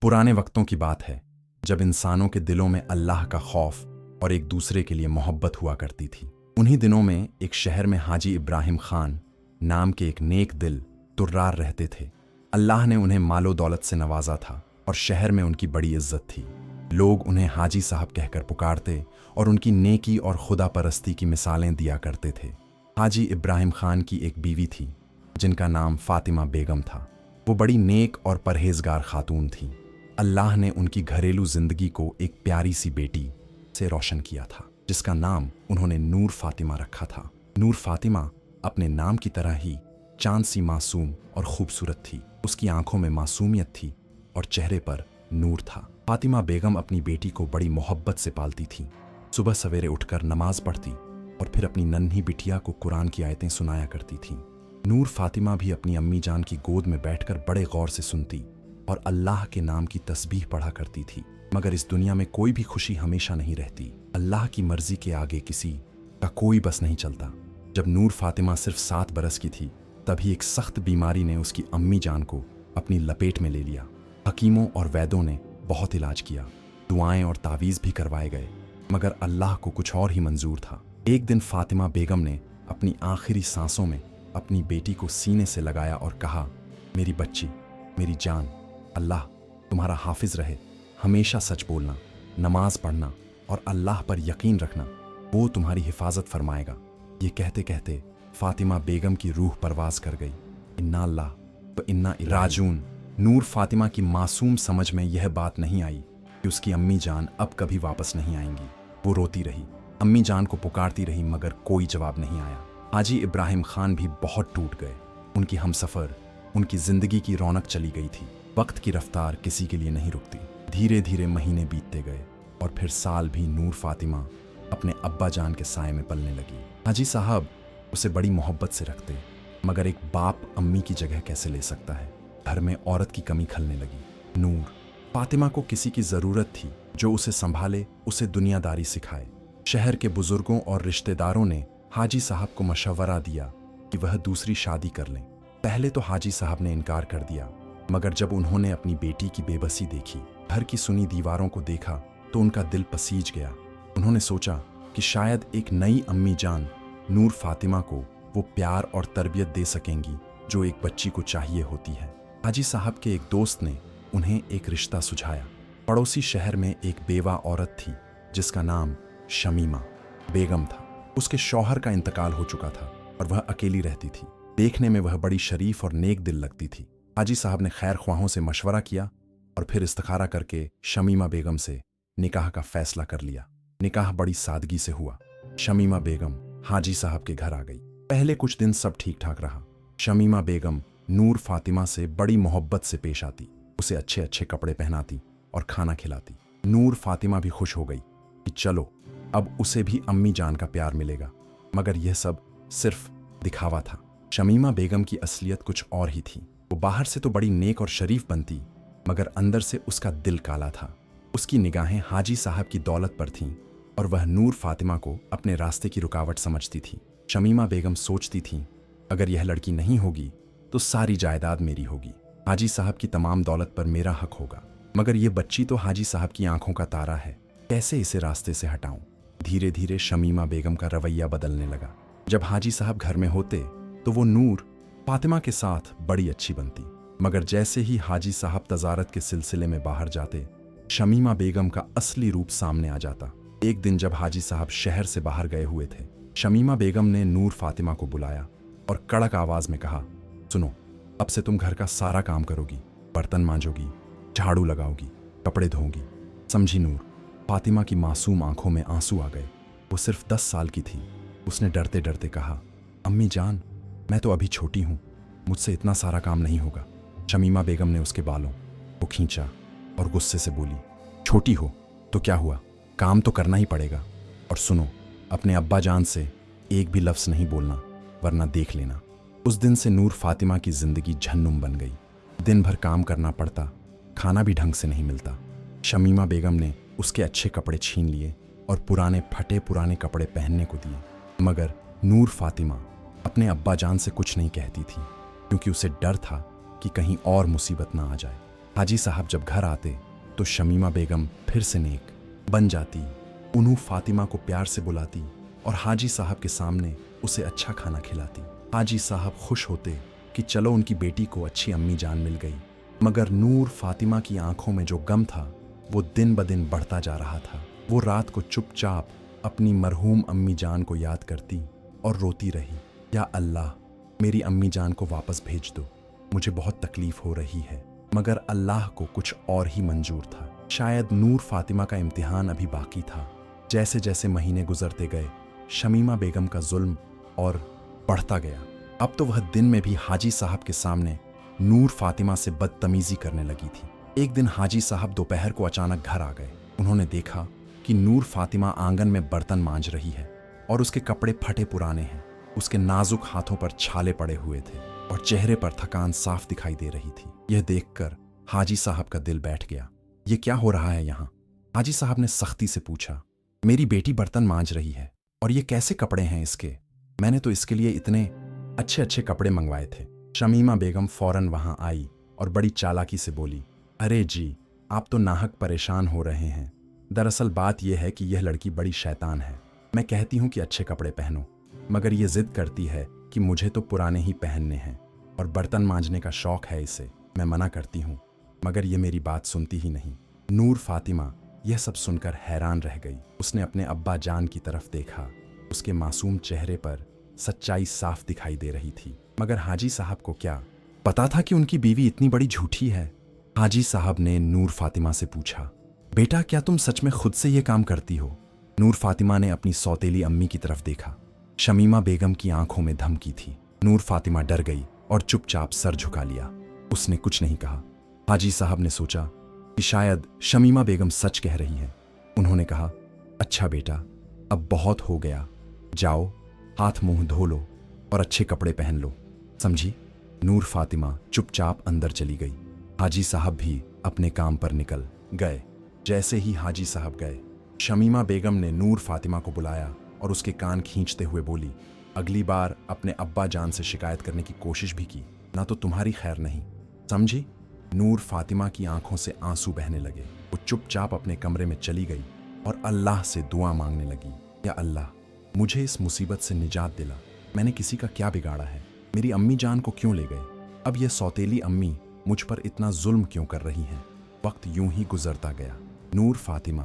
पुराने वक्तों की बात है जब इंसानों के दिलों में अल्लाह का खौफ और एक दूसरे के लिए मोहब्बत हुआ करती थी। उन्हीं दिनों में एक शहर में हाजी इब्राहिम खान नाम के एक नेक दिल तुर्रार रहते थे। अल्लाह ने उन्हें मालो दौलत से नवाजा था और शहर में उनकी बड़ी इज्जत थी। लोग उन्हें हाजी साहब कहकर पुकारते और उनकी नेकी और खुदा परस्ती की मिसालें दिया करते थे। हाजी इब्राहिम खान की एक बीवी थी जिनका नाम फातिमा बेगम था। वो बड़ी नेक और परहेजगार खातून थी। अल्लाह ने उनकी घरेलू जिंदगी को एक प्यारी सी बेटी से रोशन किया था जिसका नाम उन्होंने नूर फातिमा रखा था। नूर फातिमा अपने नाम की तरह ही चांद सी मासूम और खूबसूरत थी। उसकी आंखों में मासूमियत थी और चेहरे पर नूर था। फातिमा बेगम अपनी बेटी को बड़ी मोहब्बत से पालती थी। सुबह सवेरे उठकर नमाज पढ़ती और फिर अपनी नन्ही बिटिया को कुरान की आयतें सुनाया करती थी। नूर फातिमा भी अपनी अम्मी जान की गोद में बैठकर बड़े गौर से सुनती और अल्लाह के नाम की तस्बीह पढ़ा करती थी। मगर इस दुनिया में कोई भी खुशी हमेशा नहीं रहती। अल्लाह की मर्जी के आगे किसी का कोई बस नहीं चलता। जब नूर फातिमा सिर्फ 7 बरस की थी तभी एक सख्त बीमारी ने उसकी अम्मी जान को अपनी लपेट में ले लिया। हकीमों और वैद्यों ने बहुत इलाज किया, दुआएं और तावीज़ भी करवाए गए, मगर अल्लाह को कुछ और ही मंजूर था। एक दिन फातिमा बेगम ने अपनी आखिरी सांसों में अपनी बेटी को सीने से लगाया और कहा, मेरी बच्ची, मेरी जान, अल्लाह तुम्हारा हाफिज रहे। हमेशा सच बोलना, नमाज पढ़ना और अल्लाह पर यकीन रखना, वो तुम्हारी हिफाजत फरमाएगा। ये कहते कहते फातिमा बेगम की रूह परवाज कर गई। इन्ना अल्लाह व इन्ना इलैहि राजिऊन। नूर फातिमा की मासूम समझ में यह बात नहीं आई कि उसकी अम्मी जान अब कभी वापस नहीं आएंगी। वो रोती रही, अम्मी जान को पुकारती रही, मगर कोई जवाब नहीं आया। हाजी इब्राहिम खान भी बहुत टूट गए। उनकी हमसफर, उनकी जिंदगी की रौनक चली गई थी। वक्त की रफ्तार किसी के लिए नहीं रुकती। धीरे धीरे महीने बीतते गए और फिर साल भी नूर फातिमा अपने अब्बा जान के साए में पलने लगी। हाजी साहब उसे बड़ी मोहब्बत से रखते, मगर एक बाप अम्मी की जगह कैसे ले सकता है। घर में औरत की कमी खलने लगी। नूर फातिमा को किसी की ज़रूरत थी जो उसे संभाले, उसे दुनियादारी सिखाए। शहर के बुजुर्गों और रिश्तेदारों ने हाजी साहब को मशवरा दिया कि वह दूसरी शादी कर लें। पहले तो हाजी साहब ने इनकार कर दिया, मगर जब उन्होंने अपनी बेटी की बेबसी देखी, घर की सुनी दीवारों को देखा, तो उनका दिल पसीज गया। उन्होंने सोचा कि शायद एक नई अम्मी जान नूर फातिमा को वो प्यार और तरबियत दे सकेंगी जो एक बच्ची को चाहिए होती है। हाजी साहब के एक दोस्त ने उन्हें एक रिश्ता सुझाया। पड़ोसी शहर में एक बेवा औरत थी जिसका नाम शमीमा बेगम था। उसके शौहर का इंतकाल हो चुका था और वह अकेली रहती थी। देखने में वह बड़ी शरीफ और नेक दिल लगती थी। हाजी साहब ने खैर ख्वाहों से मशवरा किया और फिर इस्तिखारा करके शमीमा बेगम से निकाह का फैसला कर लिया। निकाह बड़ी सादगी से हुआ। शमीमा बेगम हाजी साहब के घर आ गई। पहले कुछ दिन सब ठीक ठाक रहा। शमीमा बेगम नूर फातिमा से बड़ी मोहब्बत से पेश आती, उसे अच्छे अच्छे कपड़े पहनाती और खाना खिलाती। नूर फातिमा भी खुश हो गई कि चलो अब उसे भी अम्मी जान का प्यार मिलेगा, मगर यह सब सिर्फ दिखावा था। शमीमा बेगम की असलियत कुछ और ही थी। वो बाहर से तो बड़ी नेक और शरीफ बनती, मगर अंदर से उसका दिल काला था। उसकी निगाहें हाजी साहब की दौलत पर थीं और वह नूर फातिमा को अपने रास्ते की रुकावट समझती थी। शमीमा बेगम सोचती थीं, अगर यह लड़की नहीं होगी तो सारी जायदाद मेरी होगी, हाजी साहब की तमाम दौलत पर मेरा हक होगा, मगर यह बच्ची तो हाजी साहब की आंखों का तारा है, कैसे इसे रास्ते से हटाऊं। धीरे धीरे शमीमा बेगम का रवैया बदलने लगा। जब हाजी साहब घर में होते तो वो नूर फातिमा के साथ बड़ी अच्छी बनती, मगर जैसे ही हाजी साहब तजारत के सिलसिले में बाहर जाते, शमीमा बेगम का असली रूप सामने आ जाता। एक दिन जब हाजी साहब शहर से बाहर गए हुए थे, शमीमा बेगम ने नूर फातिमा को बुलाया और कड़क आवाज में कहा, सुनो, अब से तुम घर का सारा काम करोगी, बर्तन मांजोगी, झाड़ू लगाओगी, कपड़े धोगी। समझी नूर? फातिमा की मासूम आंखों में आंसू आ गए। वो सिर्फ 10 साल की थी। उसने डरते डरते कहा, अम्मी जान, मैं तो अभी छोटी हूँ, मुझसे इतना सारा काम नहीं होगा। शमीमा बेगम ने उसके बालों को खींचा और गुस्से से बोली, छोटी हो तो क्या हुआ, काम तो करना ही पड़ेगा। और सुनो, अपने अब्बा जान से एक भी लफ्ज़ नहीं बोलना, वरना देख लेना। उस दिन से नूर फातिमा की जिंदगी झन्नुम बन गई। दिन भर काम करना पड़ता, खाना भी ढंग से नहीं मिलता। शमीमा बेगम ने उसके अच्छे कपड़े छीन लिए और पुराने फटे पुराने कपड़े पहनने को दिए, मगर नूर फातिमा अपने अब्बा जान से कुछ नहीं कहती थी, क्योंकि उसे डर था कि कहीं और मुसीबत ना आ जाए। हाजी साहब जब घर आते तो शमीमा बेगम फिर से नेक बन जाती, उन्हों फातिमा को प्यार से बुलाती और हाजी साहब के सामने उसे अच्छा खाना खिलाती। हाजी साहब खुश होते कि चलो उनकी बेटी को अच्छी अम्मी जान मिल गई, मगर नूर फातिमा की आंखों में जो गम था वो दिन ब दिन बढ़ता जा रहा था। वो रात को चुपचाप अपनी मरहूम अम्मी जान को याद करती और रोती रही, या अल्लाह मेरी अम्मी जान को वापस भेज दो, मुझे बहुत तकलीफ हो रही है। मगर अल्लाह को कुछ और ही मंजूर था। शायद नूर फातिमा का इम्तिहान अभी बाकी था। जैसे जैसे महीने गुजरते गए शमीमा बेगम का जुल्म और बढ़ता गया। अब तो वह दिन में भी हाजी साहब के सामने नूर फातिमा से बदतमीजी करने लगी थी। एक दिन हाजी साहब दोपहर को अचानक घर आ गए। उन्होंने देखा कि नूर फातिमा आंगन में बर्तन मांज रही है और उसके कपड़े फटे पुराने हैं। उसके नाजुक हाथों पर छाले पड़े हुए थे और चेहरे पर थकान साफ दिखाई दे रही थी। यह देखकर हाजी साहब का दिल बैठ गया। ये क्या हो रहा है यहाँ? हाजी साहब ने सख्ती से पूछा। मेरी बेटी बर्तन मांज रही है और ये कैसे कपड़े हैं इसके? मैंने तो इसके लिए इतने अच्छे अच्छे कपड़े मंगवाए थे। शमीमा बेगम फौरन वहां आई और बड़ी चालाकी से बोली, अरे जी, आप तो नाहक परेशान हो रहे हैं। दरअसल बात यह है कि यह लड़की बड़ी शैतान है। मैं कहती हूँ कि अच्छे कपड़े पहनो, मगर ये जिद करती है कि मुझे तो पुराने ही पहनने हैं और बर्तन मांजने का शौक है इसे। मैं मना करती हूँ, मगर ये मेरी बात सुनती ही नहीं। नूर फातिमा यह सब सुनकर हैरान रह गई। उसने अपने अब्बा जान की तरफ देखा। उसके मासूम चेहरे पर सच्चाई साफ दिखाई दे रही थी। मगर हाजी साहब को क्या पता था कि उनकी बीवी इतनी बड़ी झूठी है? हाजी साहब ने नूर फातिमा से पूछा, बेटा क्या तुम सच में खुद से ये काम करती हो? नूर फातिमा ने अपनी सौतेली अम्मी की तरफ देखा। शमीमा बेगम की आंखों में धमकी थी। नूर फातिमा डर गई और चुपचाप सर झुका लिया। उसने कुछ नहीं कहा। हाजी साहब ने सोचा कि शायद शमीमा बेगम सच कह रही है। उन्होंने कहा, अच्छा बेटा, अब बहुत हो गया, जाओ हाथ मुंह धो लो और अच्छे कपड़े पहन लो, समझी? नूर फातिमा चुपचाप अंदर चली गई। हाजी साहब भी अपने काम पर निकल गए। जैसे ही हाजी साहब गए, शमीमा बेगम ने नूर फातिमा को बुलाया और उसके कान खींचते हुए बोली, अगली बार अपने अब्बा जान से शिकायत करने की कोशिश भी की ना तो तुम्हारी खैर नहीं, समझी? नूर फातिमा की आंखों से आंसू बहने लगे। वो चुपचाप अपने कमरे में चली गई और अल्लाह से दुआ मांगने लगी, या अल्लाह मुझे इस मुसीबत से निजात दिला। मैंने किसी का क्या बिगाड़ा है? मेरी अम्मी जान को क्यों ले गए? अब यह सौतेली अम्मी मुझ पर इतना जुल्म क्यों कर रही हैं? वक्त यूं ही गुजरता गया। नूर फातिमा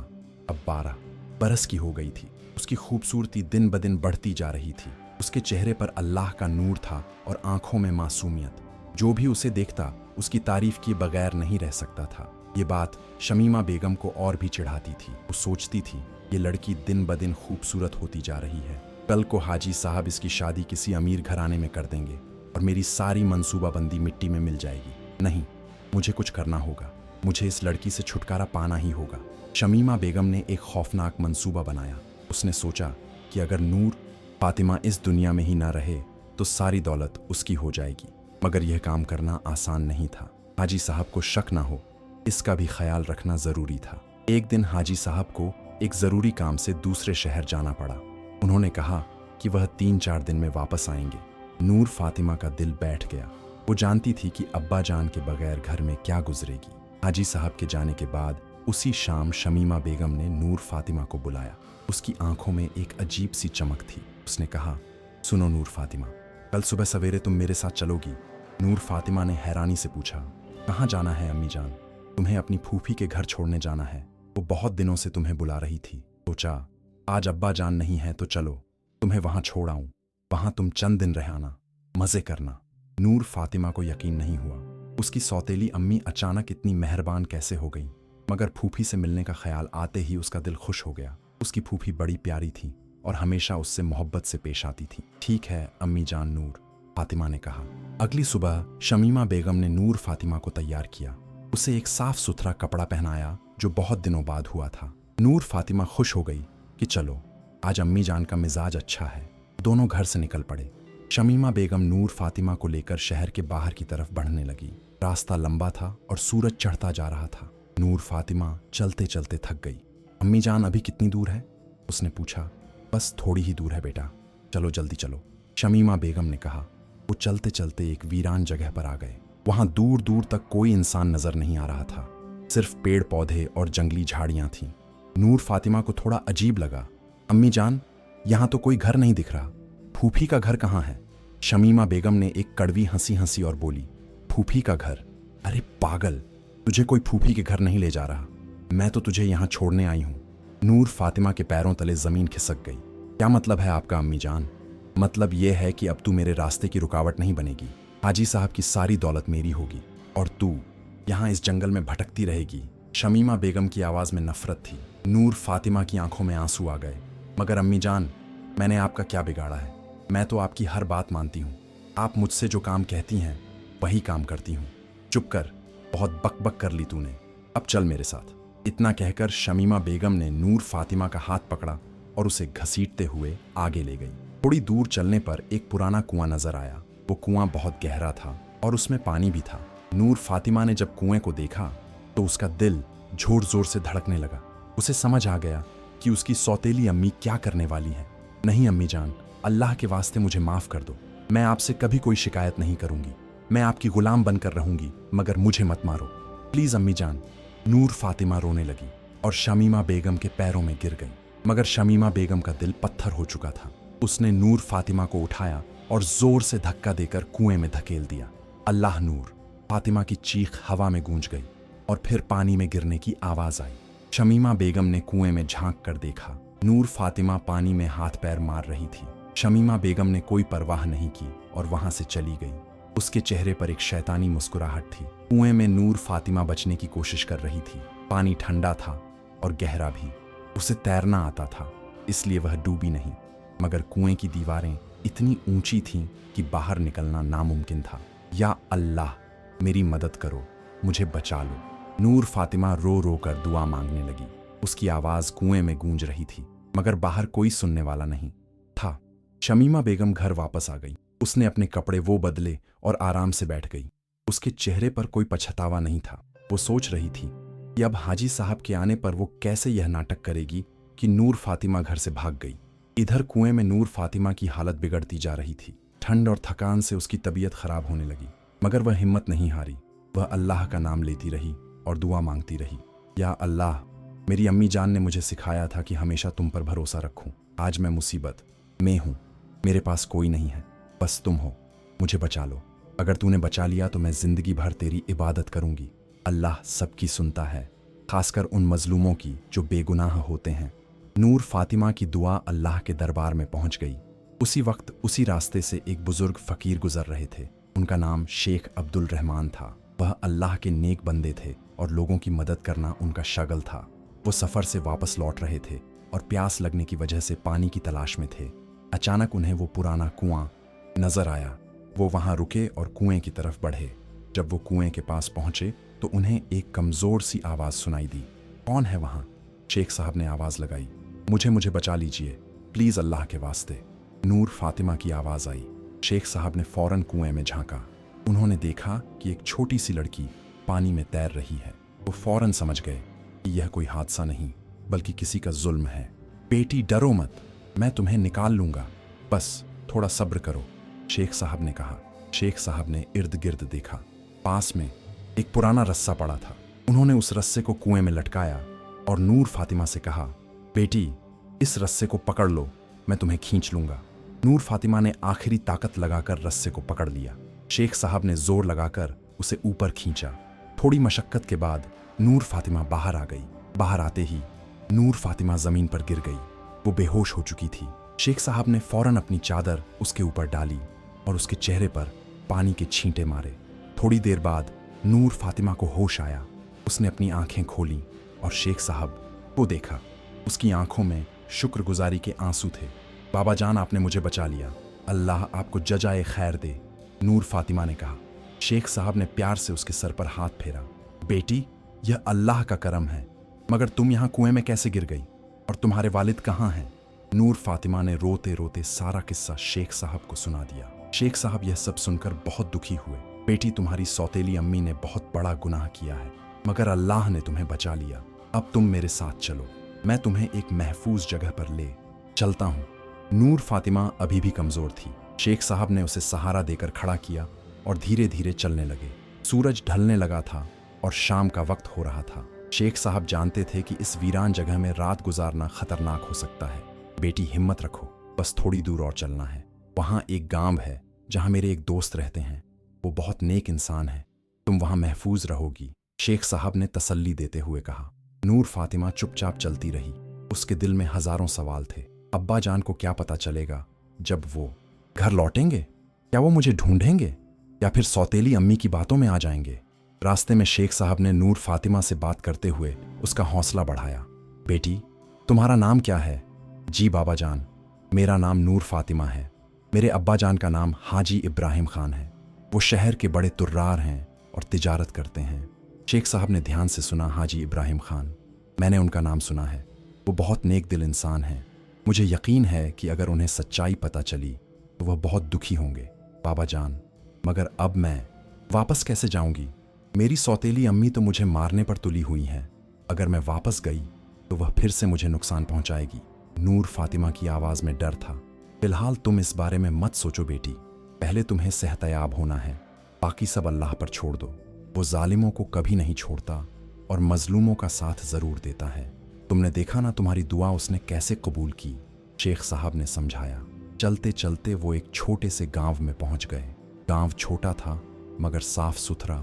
अब 12 बरस की हो गई थी। उसकी खूबसूरती दिन ब दिन बढ़ती जा रही थी। उसके चेहरे पर अल्लाह का नूर था और आंखों में मासूमियत। जो भी उसे देखता उसकी तारीफ किए बगैर नहीं रह सकता था। ये बात शमीमा बेगम को और भी चिढ़ाती थी। वो सोचती थी, ये लड़की दिन ब दिन खूबसूरत होती जा रही है। कल को हाजी साहब इसकी शादी किसी अमीर घराने में कर देंगे और मेरी सारी मंसूबाबंदी मिट्टी में मिल जाएगी। नहीं, मुझे कुछ करना होगा। मुझे इस लड़की से छुटकारा पाना ही होगा। शमीमा बेगम ने एक खौफनाक मंसूबा बनाया। उसने सोचा कि अगर नूर फातिमा इस दुनिया में ही ना रहे तो सारी दौलत उसकी हो जाएगी। मगर यह काम करना आसान नहीं था। हाजी साहब को शक ना हो, इसका भी ख्याल रखना जरूरी था। एक दिन हाजी साहब को एक जरूरी काम से दूसरे शहर जाना पड़ा। उन्होंने कहा कि वह 3-4 दिन में वापस आएंगे। नूर फातिमा का दिल बैठ गया। वो जानती थी कि अब्बा जान के बगैर घर में क्या गुजरेगी। हाजी साहब के जाने के बाद उसी शाम शमीमा बेगम ने नूर फातिमा को बुलाया। उसकी आंखों में एक अजीब सी चमक थी। उसने कहा, सुनो नूर फातिमा, कल सुबह सवेरे तुम मेरे साथ चलोगी? नूर फातिमा ने हैरानी से पूछा, कहाँ जाना है अम्मी जान? तुम्हें अपनी फूफी के घर छोड़ने जाना है। वो बहुत दिनों से तुम्हें बुला रही थी। सोचा आज अब्बा जान नहीं है तो चलो तुम्हें वहां छोड़ आऊं। वहां तुम चंद दिन रह आना, मजे करना। नूर फातिमा को यकीन नहीं हुआ। उसकी सौतेली अम्मी अचानक इतनी मेहरबान कैसे हो गई? मगर फूफी से मिलने का ख्याल आते ही उसका दिल खुश हो गया। उसकी फूफी बड़ी प्यारी थी और हमेशा उससे मोहब्बत से पेश आती थी। ठीक है अम्मी जान, नूर फातिमा ने कहा। अगली सुबह शमीमा बेगम ने नूर फातिमा को तैयार किया। उसे एक साफ सुथरा कपड़ा पहनाया जो बहुत दिनों बाद हुआ था। नूर फातिमा खुश हो गई कि चलो आज अम्मी जान का मिजाज अच्छा है। दोनों घर से निकल पड़े। शमीमा बेगम नूर फातिमा को लेकर शहर के बाहर की तरफ बढ़ने लगी। रास्ता लंबा था और सूरज चढ़ता जा रहा था। नूर फातिमा चलते चलते थक गई। अम्मी जान अभी कितनी दूर है? उसने पूछा। बस थोड़ी ही दूर है बेटा, चलो जल्दी चलो, शमीमा बेगम ने कहा। वो चलते चलते एक वीरान जगह पर आ गए। वहां दूर दूर तक कोई इंसान नजर नहीं आ रहा था, सिर्फ पेड़ पौधे और जंगली झाड़ियां थीं। नूर फातिमा को थोड़ा अजीब लगा। अम्मी जान, यहां तो कोई घर नहीं दिख रहा। फूफी का घर कहाँ है? शमीमा बेगम ने एक कड़वी हंसी हंसी और बोली, फूफी का घर? अरे पागल, तुझे कोई फूफी के घर नहीं ले जा रहा। मैं तो तुझे यहां छोड़ने आई हूं। नूर फातिमा के पैरों तले जमीन खिसक गई। क्या मतलब है आपका अम्मी जान? मतलब यह है कि अब तू मेरे रास्ते की रुकावट नहीं बनेगी। हाजी साहब की सारी दौलत मेरी होगी और तू यहां इस जंगल में भटकती रहेगी। शमीमा बेगम की आवाज में नफरत थी। नूर फातिमा की आंखों में आंसू आ गए। मगर अम्मी जान, मैंने आपका क्या बिगाड़ा है? मैं तो आपकी हर बात मानती हूँ। आप मुझसे जो काम कहती हैं वही काम करती हूँ। चुप कर, बहुत बकबक कर ली तूने। अब चल मेरे साथ। इतना कहकर शमीमा बेगम ने नूर फातिमा का हाथ पकड़ा और उसे घसीटते हुए आगे ले गई। थोड़ी दूर चलने पर एक पुराना कुआं नजर आया। वो कुआं बहुत गहरा था और उसमें पानी भी था। नूर फातिमा ने जब कुएं को देखा तो उसका दिल जोर जोर से धड़कने लगा। उसे समझ आ गया कि उसकी सौतेली अम्मी क्या करने वाली है। नहीं अम्मी जान, अल्लाह के वास्ते मुझे माफ कर दो। मैं आपसे कभी कोई शिकायत नहीं करूंगी। मैं आपकी गुलाम बनकर रहूंगी, मगर मुझे मत मारो प्लीज अम्मी जान। नूर फातिमा रोने लगी और शमीमा बेगम के पैरों में गिर गई। मगर शमीमा बेगम का दिल पत्थर हो चुका था। उसने नूर फातिमा को उठाया और जोर से धक्का देकर कुएं में धकेल दिया। अल्लाह नूर! फातिमा की चीख हवा में गूंज गई और फिर पानी में गिरने की आवाज आई। शमीमा बेगम ने कुएं में झांक कर देखा। नूर फातिमा पानी में हाथ पैर मार रही थी। शमीमा बेगम ने कोई परवाह नहीं की और वहां से चली गई। उसके चेहरे पर एक शैतानी मुस्कुराहट थी। कुएं में नूर फातिमा बचने की कोशिश कर रही थी। पानी ठंडा था और गहरा भी। उसे तैरना आता था, इसलिए वह डूबी नहीं। मगर कुएं की दीवारें इतनी ऊंची थीं कि बाहर निकलना नामुमकिन था। या अल्लाह, मेरी मदद करो, मुझे बचा लो। नूर फातिमा रो रो कर दुआ मांगने लगी। उसकी आवाज कुएं में गूंज रही थी, मगर बाहर कोई सुनने वाला नहीं था। शमीमा बेगम घर वापस आ गई। उसने अपने कपड़े वो बदले और आराम से बैठ गई। उसके चेहरे पर कोई पछतावा नहीं था। वो सोच रही थी कि अब हाजी साहब के आने पर वो कैसे यह नाटक करेगी कि नूर फातिमा घर से भाग गई। इधर कुएं में नूर फातिमा की हालत बिगड़ती जा रही थी। ठंड और थकान से उसकी तबीयत खराब होने लगी, मगर वह हिम्मत नहीं हारी। वह अल्लाह का नाम लेती रही और दुआ मांगती रही। या अल्लाह, मेरी अम्मी जान ने मुझे सिखाया था कि हमेशा तुम पर भरोसा रखूं। आज मैं मुसीबत में हूं, मेरे पास कोई नहीं है, बस तुम हो। मुझे बचा लो। अगर तूने बचा लिया तो मैं जिंदगी भर तेरी इबादत करूंगी। अल्लाह सबकी सुनता है, खासकर उन मजलूमों की जो बेगुनाह होते हैं। नूर फातिमा की दुआ अल्लाह के दरबार में पहुंच गई। उसी वक्त उसी रास्ते से एक बुजुर्ग फकीर गुजर रहे थे। उनका नाम शेख अब्दुल रहमान था। वह अल्लाह के नेक बंदे थे और लोगों की मदद करना उनका शगल था। वो सफर से वापस लौट रहे थे और प्यास लगने की वजह से पानी की तलाश में थे। अचानक उन्हें वो पुराना कुआं नजर आया। वो वहां रुके और कुएं की तरफ बढ़े। जब वो कुएं के पास पहुंचे तो उन्हें एक कमजोर सी आवाज सुनाई दी। कौन है वहां? शेख साहब ने आवाज लगाई। मुझे बचा लीजिए प्लीज, अल्लाह के वास्ते। नूर फातिमा की आवाज आई। शेख साहब ने फौरन कुएं में झांका। उन्होंने देखा कि एक छोटी सी लड़की पानी में तैर रही है। वो फौरन समझ गए कि यह कोई हादसा नहीं बल्कि किसी का जुल्म है। बेटी डरो मत, मैं तुम्हें निकाल लूंगा, बस थोड़ा सब्र करो, शेख साहब ने कहा। शेख साहब ने इर्द गिर्द देखा। पास में एक पुराना रस्सा पड़ा था। उन्होंने उस रस्से को कुएं में लटकाया और नूर फातिमा से कहा, बेटी इस रस्से को पकड़ लो, मैं तुम्हें खींच लूंगा। नूर फातिमा ने आखिरी ताकत लगाकर रस्से को पकड़ लिया। शेख साहब ने जोर लगाकर उसे ऊपर खींचा। थोड़ी मशक्कत के बाद नूर फातिमा बाहर आ गई। बाहर आते ही नूर फातिमा जमीन पर गिर गई। वो बेहोश हो चुकी थी। शेख साहब ने फौरन अपनी चादर उसके ऊपर डाली और उसके चेहरे पर पानी के छींटे मारे। थोड़ी देर बाद नूर फातिमा को होश आया। उसने अपनी आंखें खोली और शेख साहब को देखा। उसकी आंखों में शुक्रगुजारी के आंसू थे। बाबा जान, आपने मुझे बचा लिया, अल्लाह आपको जजाए खैर दे, नूर फातिमा ने कहा। शेख साहब ने प्यार से उसके सर पर हाथ फेरा। बेटी, यह अल्लाह का करम है, मगर तुम यहाँ कुएं में कैसे गिर गई और तुम्हारे वालिद कहाँ हैं? नूर फातिमा ने रोते रोते सारा किस्सा शेख साहब को सुना दिया। शेख साहब यह सब सुनकर बहुत दुखी हुए। बेटी, तुम्हारी सौतेली अम्मी ने बहुत बड़ा गुनाह किया है, मगर अल्लाह ने तुम्हें बचा लिया। अब तुम मेरे साथ चलो, मैं तुम्हें एक महफूज जगह पर ले चलता हूँ। नूर फातिमा अभी भी कमजोर थी। शेख साहब ने उसे सहारा देकर खड़ा किया और धीरे धीरे चलने लगे। सूरज ढलने लगा था और शाम का वक्त हो रहा था। शेख साहब जानते थे कि इस वीरान जगह में रात गुजारना खतरनाक हो सकता है। बेटी, हिम्मत रखो, बस थोड़ी दूर और चलना है। वहाँ एक गांव है जहाँ मेरे एक दोस्त रहते हैं। वो बहुत नेक इंसान है। तुम वहाँ महफूज रहोगी, शेख साहब ने तसल्ली देते हुए कहा। नूर फातिमा चुपचाप चलती रही। उसके दिल में हजारों सवाल थे। अब्बा जान को क्या पता चलेगा जब वो घर लौटेंगे? क्या वो मुझे ढूंढेंगे या फिर सौतेली अम्मी की बातों में आ जाएंगे? रास्ते में शेख साहब ने नूर फातिमा से बात करते हुए उसका हौसला बढ़ाया। बेटी, तुम्हारा नाम क्या है? जी बाबा जान, मेरा नाम नूर फातिमा है। मेरे अब्बा जान का नाम हाजी इब्राहिम खान है। वो शहर के बड़े तुर्रार हैं और तिजारत करते हैं। शेख साहब ने ध्यान से सुना। हाजी इब्राहिम खान, मैंने उनका नाम सुना है। वो बहुत नेक दिल इंसान हैं। मुझे यकीन है कि अगर उन्हें सच्चाई पता चली तो वह बहुत दुखी होंगे। बाबा जान, मगर अब मैं वापस कैसे जाऊंगी? मेरी सौतेली अम्मी तो मुझे मारने पर तुली हुई हैं। अगर मैं वापस गई तो वह फिर से मुझे नुकसान पहुंचाएगी। नूर फातिमा की आवाज में डर था। फिलहाल तुम इस बारे में मत सोचो बेटी। पहले तुम्हें सेहतयाब होना है, बाकी सब अल्लाह पर छोड़ दो। वो जालिमों को कभी नहीं छोड़ता और मजलूमों का साथ जरूर देता है। तुमने देखा ना तुम्हारी दुआ उसने कैसे कबूल की, शेख साहब ने समझाया। चलते चलते वो एक छोटे से गांव में पहुंच गए। गांव छोटा था मगर साफ सुथरा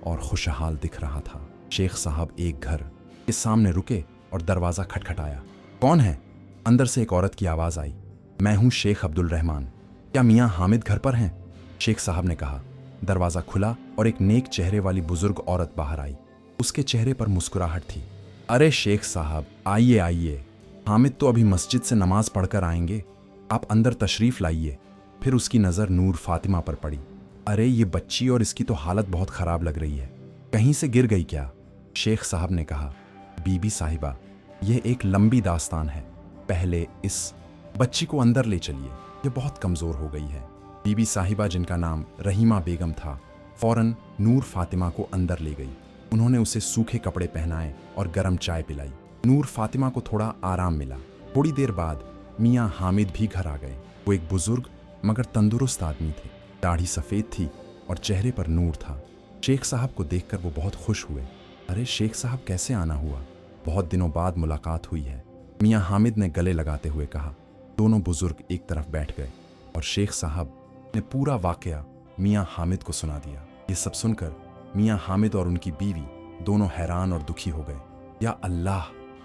और खुशहाल दिख रहा था। शेख साहब एक घर के सामने रुके और दरवाजा खटखटाया। कौन है? अंदर से एक औरत की आवाज आई। मैं हूं शेख अब्दुल रहमान। क्या मियाँ हामिद घर पर हैं? शेख साहब ने कहा। दरवाजा खुला और एक नेक चेहरे वाली बुजुर्ग औरत बाहर आई। उसके चेहरे पर मुस्कुराहट थी। अरे शेख साहब, आइए आइए। हामिद तो अभी मस्जिद से नमाज पढ़कर आएंगे, आप अंदर तशरीफ लाइए। फिर उसकी नज़र नूर फातिमा पर पड़ी। अरे ये बच्ची, और इसकी तो हालत बहुत ख़राब लग रही है। कहीं से गिर गई क्या? शेख साहब ने कहा। बीबी साहिबा, यह एक लंबी दास्तान है। पहले इस बच्ची को अंदर ले चलिए, ये बहुत कमज़ोर हो गई है। बीबी साहिबा, जिनका नाम रहीमा बेगम था, फौरन नूर फातिमा को अंदर ले गई। उन्होंने उसे सूखे कपड़े पहनाए और गर्म चाय पिलाई। नूर फातिमा को थोड़ा आराम मिला। थोड़ी देर बाद मियाँ हामिद भी घर आ गए। वो एक बुजुर्ग मगर तंदुरुस्त आदमी थे। दाढ़ी सफ़ेद थी और चेहरे पर नूर था। शेख साहब को देखकर वो बहुत खुश हुए। अरे शेख साहब, कैसे आना हुआ? बहुत दिनों बाद मुलाकात हुई है, मियाँ हामिद ने गले लगाते हुए कहा। दोनों बुजुर्ग एक तरफ बैठ गए और शेख साहब ने पूरा वाकया मियाँ हामिद को सुना दिया। ये सब सुनकर मियाँ हामिद और उनकी बीवी दोनों हैरान और दुखी हो गए। या अल्लाह,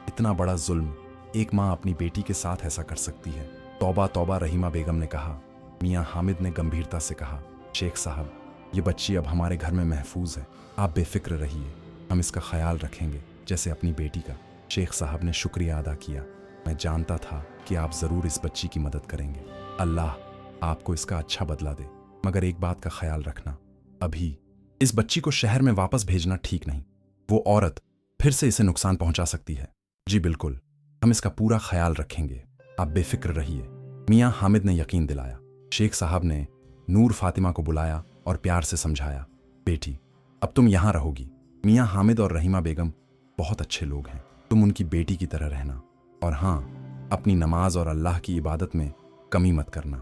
इतना बड़ा जुल्म! एक माँ अपनी बेटी के साथ ऐसा कर सकती है? तौबा तौबा, रहीमा बेगम ने कहा। मियाँ हामिद ने गंभीरता से कहा। शेख साहब, ये बच्ची अब हमारे घर में महफूज है। आप बेफिक्र रहिए, हम इसका ख्याल रखेंगे जैसे अपनी बेटी का। शेख साहब ने शुक्रिया अदा किया। मैं जानता था कि आप ज़रूर इस बच्ची की मदद करेंगे। अल्लाह आपको इसका अच्छा बदला दे। मगर एक बात का ख्याल रखना, अभी इस बच्ची को शहर में वापस भेजना ठीक नहीं। वो औरत फिर से इसे नुकसान पहुंचा सकती है। जी बिल्कुल, हम इसका पूरा ख्याल रखेंगे, आप बेफिक्र रहिए, मियाँ हामिद ने यकीन दिलाया। शेख साहब ने नूर फातिमा को बुलाया और प्यार से समझाया। बेटी, अब तुम यहाँ रहोगी। मियाँ हामिद और रहीमा बेगम बहुत अच्छे लोग हैं। तुम उनकी बेटी की तरह रहना। और हाँ, अपनी नमाज और अल्लाह की इबादत में कमी मत करना,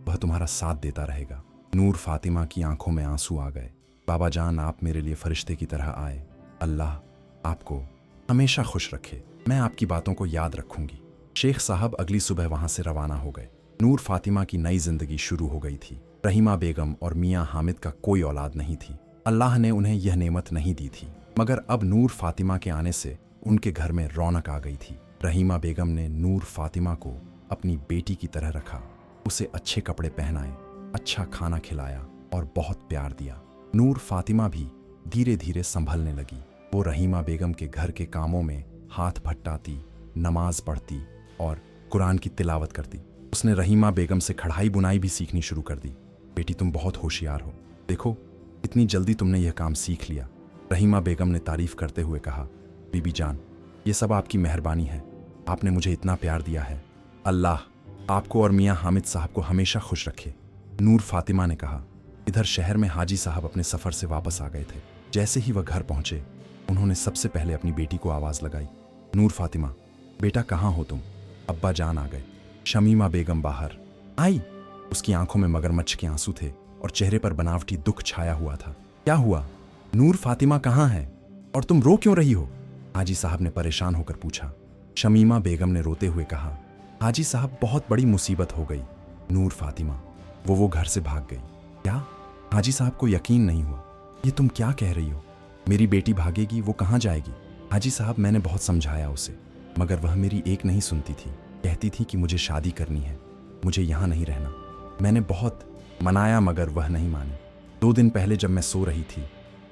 वह तुम्हारा साथ देता रहेगा। नूर फातिमा की आंखों में आंसू आ गए। बाबा जान, आप मेरे लिए फरिश्ते की तरह आए। अल्लाह आपको हमेशा खुश रखे। मैं आपकी बातों को याद रखूंगी। शेख साहब अगली सुबह वहां से रवाना हो गए। नूर फातिमा की नई जिंदगी शुरू हो गई थी। रहीमा बेगम और मियाँ हामिद का कोई औलाद नहीं थी। अल्लाह ने उन्हें यह नेमत नहीं दी थी, मगर अब नूर फातिमा के आने से उनके घर में रौनक आ गई थी। रहीमा बेगम ने नूर फातिमा को अपनी बेटी की तरह रखा। उसे अच्छे कपड़े पहनाए, अच्छा खाना खिलाया और बहुत प्यार दिया। नूर फातिमा भी धीरे धीरे संभलने लगी। वो रहीमा बेगम के घर के कामों में हाथ भट्टाती, नमाज पढ़ती और कुरान की तिलावत करती। उसने रहीमा बेगम से कढ़ाई बुनाई भी सीखनी शुरू कर दी। बेटी, तुम बहुत होशियार हो। देखो, इतनी जल्दी तुमने यह काम सीख लिया। रहीमा बेगम ने तारीफ करते हुए कहा। बीबी जान, ये सब आपकी मेहरबानी है। आपने मुझे इतना प्यार दिया है। अल्लाह आपको और मियाँ हामिद साहब को हमेशा खुश रखे। नूर फातिमा ने कहा। इधर शहर में हाजी साहब अपने सफ़र से वापस आ गए थे। जैसे ही वह घर पहुंचे, उन्होंने सबसे पहले अपनी बेटी को आवाज़ लगाई। नूर फातिमा, बेटा कहाँ हो तुम? अब्बा जान आ गए। शमीमा बेगम बाहर आई। उसकी आंखों में मगरमच्छ के आंसू थे और चेहरे पर बनावटी दुख छाया हुआ था। क्या हुआ? नूर फातिमा कहाँ है और तुम रो क्यों रही हो? हाजी साहब ने परेशान होकर पूछा। शमीमा बेगम ने रोते हुए कहा, हाजी साहब बहुत बड़ी मुसीबत हो गई। नूर फातिमा, वो घर से भाग गई। क्या? हाजी साहब को यकीन नहीं हुआ। ये तुम क्या कह रही हो? मेरी बेटी भागेगी? वो कहाँ जाएगी? हाजी साहब, मैंने बहुत समझाया उसे, मगर वह मेरी एक नहीं सुनती थी। कहती थी कि मुझे शादी करनी है, मुझे यहाँ नहीं रहना। मैंने बहुत मनाया मगर वह नहीं मानी। 2 दिन पहले जब मैं सो रही थी,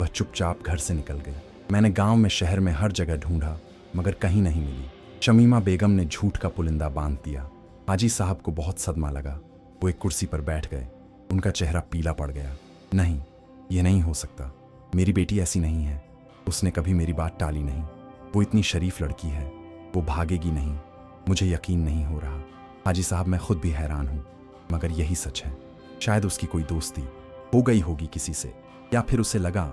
वह चुपचाप घर से निकल गई। मैंने गांव में, शहर में हर जगह ढूंढा मगर कहीं नहीं मिली। शमीमा बेगम ने झूठ का पुलिंदा बांध दिया। हाजी साहब को बहुत सदमा लगा। वो एक कुर्सी पर बैठ गए। उनका चेहरा पीला पड़ गया। नहीं, ये नहीं हो सकता। मेरी बेटी ऐसी नहीं है। उसने कभी मेरी बात टाली नहीं। वो इतनी शरीफ लड़की है, वो भागेगी नहीं। मुझे यकीन नहीं हो रहा। हाजी साहब, मैं खुद भी हैरान हूँ, मगर यही सच है। शायद उसकी कोई दोस्ती हो गई होगी किसी से, या फिर उसे लगा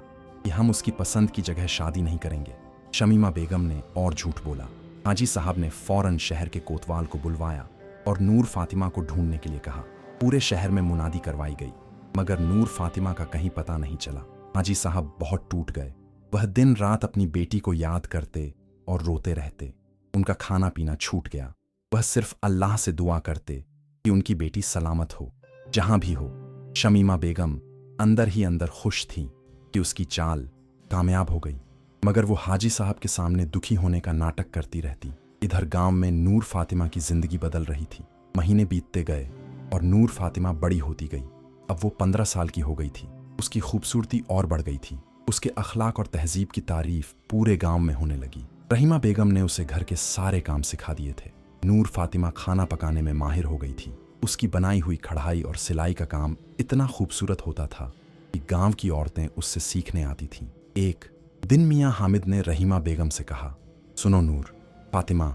कि हम उसकी पसंद की जगह शादी नहीं करेंगे। शमीमा बेगम ने और झूठ बोला। हाजी साहब ने फौरन शहर के कोतवाल को बुलवाया और नूर फातिमा को ढूंढने के लिए कहा। पूरे शहर में मुनादी करवाई गई, मगर नूर फातिमा का कहीं पता नहीं चला। हाजी साहब बहुत टूट गए। वह दिन रात अपनी बेटी को याद करते और रोते रहते। उनका खाना पीना छूट गया। वह सिर्फ अल्लाह से दुआ करते कि उनकी बेटी सलामत हो, जहां भी हो। शमीमा बेगम अंदर ही अंदर खुश थी कि उसकी चाल कामयाब हो गई, मगर वो हाजी साहब के सामने दुखी होने का नाटक करती रहती। इधर गांव में नूर फातिमा की जिंदगी बदल रही थी। महीने बीतते गए और नूर फातिमा बड़ी होती गई। अब वो 15 साल की हो गई थी। उसकी खूबसूरती और बढ़ गई थी। उसके अखलाक और तहजीब की तारीफ पूरे गांव में होने लगी। रहीमा बेगम ने उसे घर के सारे काम सिखा दिए थे। नूर फातिमा खाना पकाने में माहिर हो गई थी। उसकी बनाई हुई कढ़ाई और सिलाई का काम इतना खूबसूरत होता था कि गांव की औरतें उससे सीखने आती थीं। एक दिन मियाँ हामिद ने रहीमा बेगम से कहा, सुनो नूर, फातिमा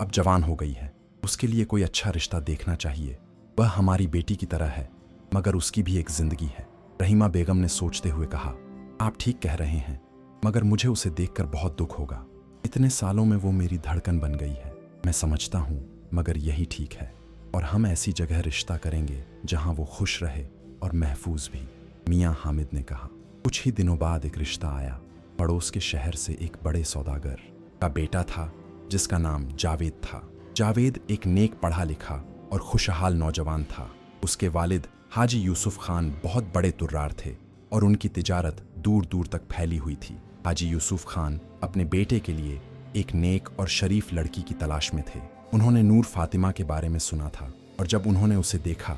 अब जवान हो गई है, उसके लिए कोई अच्छा रिश्ता देखना चाहिए। वह हमारी बेटी की तरह है, मगर उसकी भी एक जिंदगी है। रहीमा बेगम ने सोचते हुए कहा, आप ठीक कह रहे हैं, मगर मुझे उसे देखकर बहुत दुख होगा। इतने सालों में वो मेरी धड़कन बन गई है। मैं समझता हूँ, मगर यही ठीक है, और हम ऐसी जगह रिश्ता करेंगे जहाँ वो खुश रहे और महफूज भी। मियाँ हामिद ने कहा। कुछ ही दिनों बाद एक रिश्ता आया। पड़ोस के शहर से एक बड़े सौदागर का बेटा था, जिसका नाम जावेद था। जावेद एक नेक पढ़ा लिखा और खुशहाल नौजवान था। उसके वालिद हाजी यूसुफ खान बहुत बड़े तुर्रार थे और उनकी तिजारत दूर दूर तक फैली हुई थी। हाजी यूसुफ खान अपने बेटे के लिए एक नेक और शरीफ लड़की की तलाश में थे। उन्होंने नूर फातिमा के बारे में सुना था और जब उन्होंने उसे देखा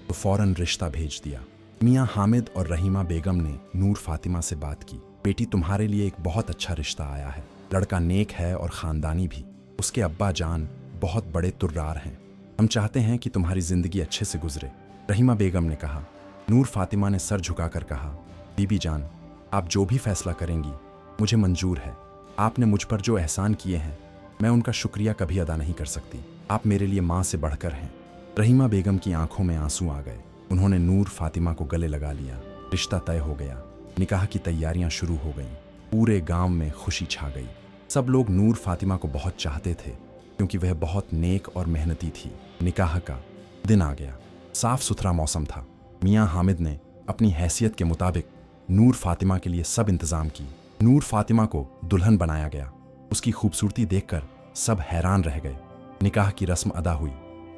तो फौरन रिश्ता भेज दिया। मियाँ हामिद और रहीमा बेगम ने नूर फातिमा से बात की। बेटी, तुम्हारे लिए एक बहुत अच्छा रिश्ता आया है। लड़का नेक है और ख़ानदानी भी। उसके अब्बा जान बहुत बड़े तुर्रार हैं। हम चाहते हैं कि तुम्हारी ज़िंदगी अच्छे से गुजरे। रहीमा बेगम ने कहा। नूर फातिमा ने सर झुकाकर कहा, बीबी जान, आप जो भी फैसला करेंगी मुझे मंजूर है। आपने मुझ पर जो एहसान किए हैं, मैं उनका शुक्रिया कभी अदा नहीं कर सकती। आप मेरे लिए माँ से बढ़कर हैं। रहीमा बेगम की आंखों में आंसू आ गए। उन्होंने नूर फातिमा को गले लगा लिया। रिश्ता तय हो गया। निकाह की तैयारियां शुरू हो गईं। पूरे गांव में खुशी छा गई। सब लोग नूर फातिमा को बहुत चाहते थे क्योंकि वह बहुत नेक और मेहनती थी। निकाह का दिन आ गया। साफ सुथरा मौसम था। मियाँ हामिद ने अपनी हैसियत के मुताबिक नूर फातिमा के लिए सब इंतजाम की। नूर फातिमा को दुल्हन बनाया गया। उसकी खूबसूरती देखकर सब हैरान रह गए। निकाह की रस्म अदा हुई।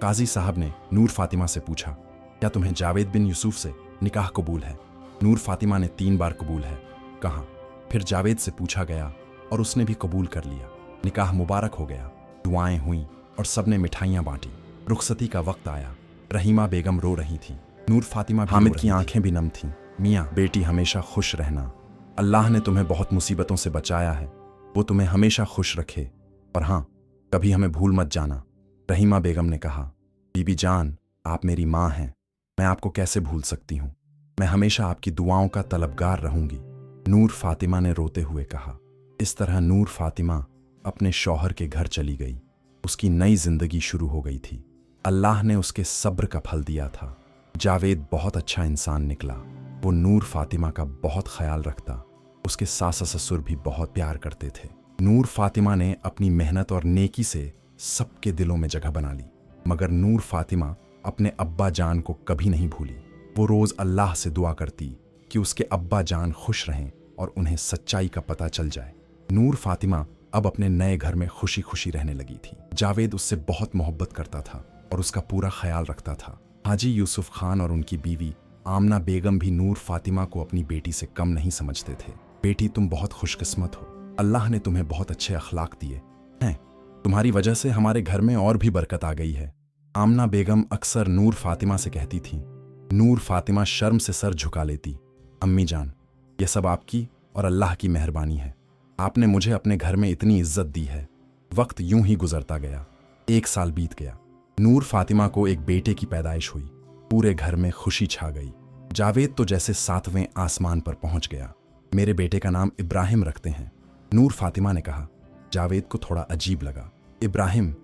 काजी साहब ने नूर फातिमा से पूछा, क्या तुम्हें जावेद बिन यूसुफ से निकाह कबूल है? नूर फातिमा ने 3 बार कबूल है कहा। फिर जावेद से पूछा गया और उसने भी कबूल कर लिया। निकाह मुबारक हो गया। दुआएं हुईं और सबने मिठाइयाँ बांटी। रुखसती का वक्त आया। रहीमा बेगम रो रही थी। नूर फातिमा हामिद की आंखें भी नम थीं। मियाँ, बेटी हमेशा खुश रहना। अल्लाह ने तुम्हें बहुत मुसीबतों से बचाया है। वो तुम्हें हमेशा खुश रखे, और हाँ, कभी हमें भूल मत जाना। रहीमा बेगम ने कहा, बीबी जान, आप मेरी माँ हैं। मैं आपको कैसे भूल सकती हूँ। मैं हमेशा आपकी दुआओं का तलबगार रहूंगी। नूर फातिमा ने रोते हुए कहा। इस तरह नूर फातिमा अपने शौहर के घर चली गई। उसकी नई जिंदगी शुरू हो गई थी। अल्लाह ने उसके सब्र का फल दिया था। जावेद बहुत अच्छा इंसान निकला। वो नूर फातिमा का बहुत ख्याल रखता। उसके सास ससुर भी बहुत प्यार करते थे। नूर फातिमा ने अपनी मेहनत और नेकी से सबके दिलों में जगह बना ली। मगर नूर फातिमा अपने अब्बा जान को कभी नहीं भूली। वो रोज़ अल्लाह से दुआ करती कि उसके अब्बा जान खुश रहें और उन्हें सच्चाई का पता चल जाए। नूर फातिमा अब अपने नए घर में खुशी खुशी रहने लगी थी। जावेद उससे बहुत मोहब्बत करता था और उसका पूरा ख्याल रखता था। हाजी यूसुफ खान और उनकी बीवी आमना बेगम भी नूर फातिमा को अपनी बेटी से कम नहीं समझते थे। बेटी, तुम बहुत खुशकिस्मत हो, अल्लाह ने तुम्हें बहुत अच्छे अखलाक दिए हैं। तुम्हारी वजह से हमारे घर में और भी बरकत आ गई है। आमना बेगम अक्सर नूर फातिमा से कहती थी। नूर फातिमा शर्म से सर झुका लेती। अम्मी जान, यह सब आपकी और अल्लाह की मेहरबानी है। आपने मुझे अपने घर में इतनी इज्जत दी है। वक्त यूं ही गुजरता गया। 1 साल बीत गया। नूर फातिमा को एक बेटे की पैदाइश हुई। पूरे घर में खुशी छा गई। जावेद तो जैसे 7वें आसमान पर पहुंच गया। मेरे बेटे का नाम इब्राहिम रखते हैं, नूर फातिमा ने कहा। जावेद को थोड़ा अजीब लगा। इब्राहिम,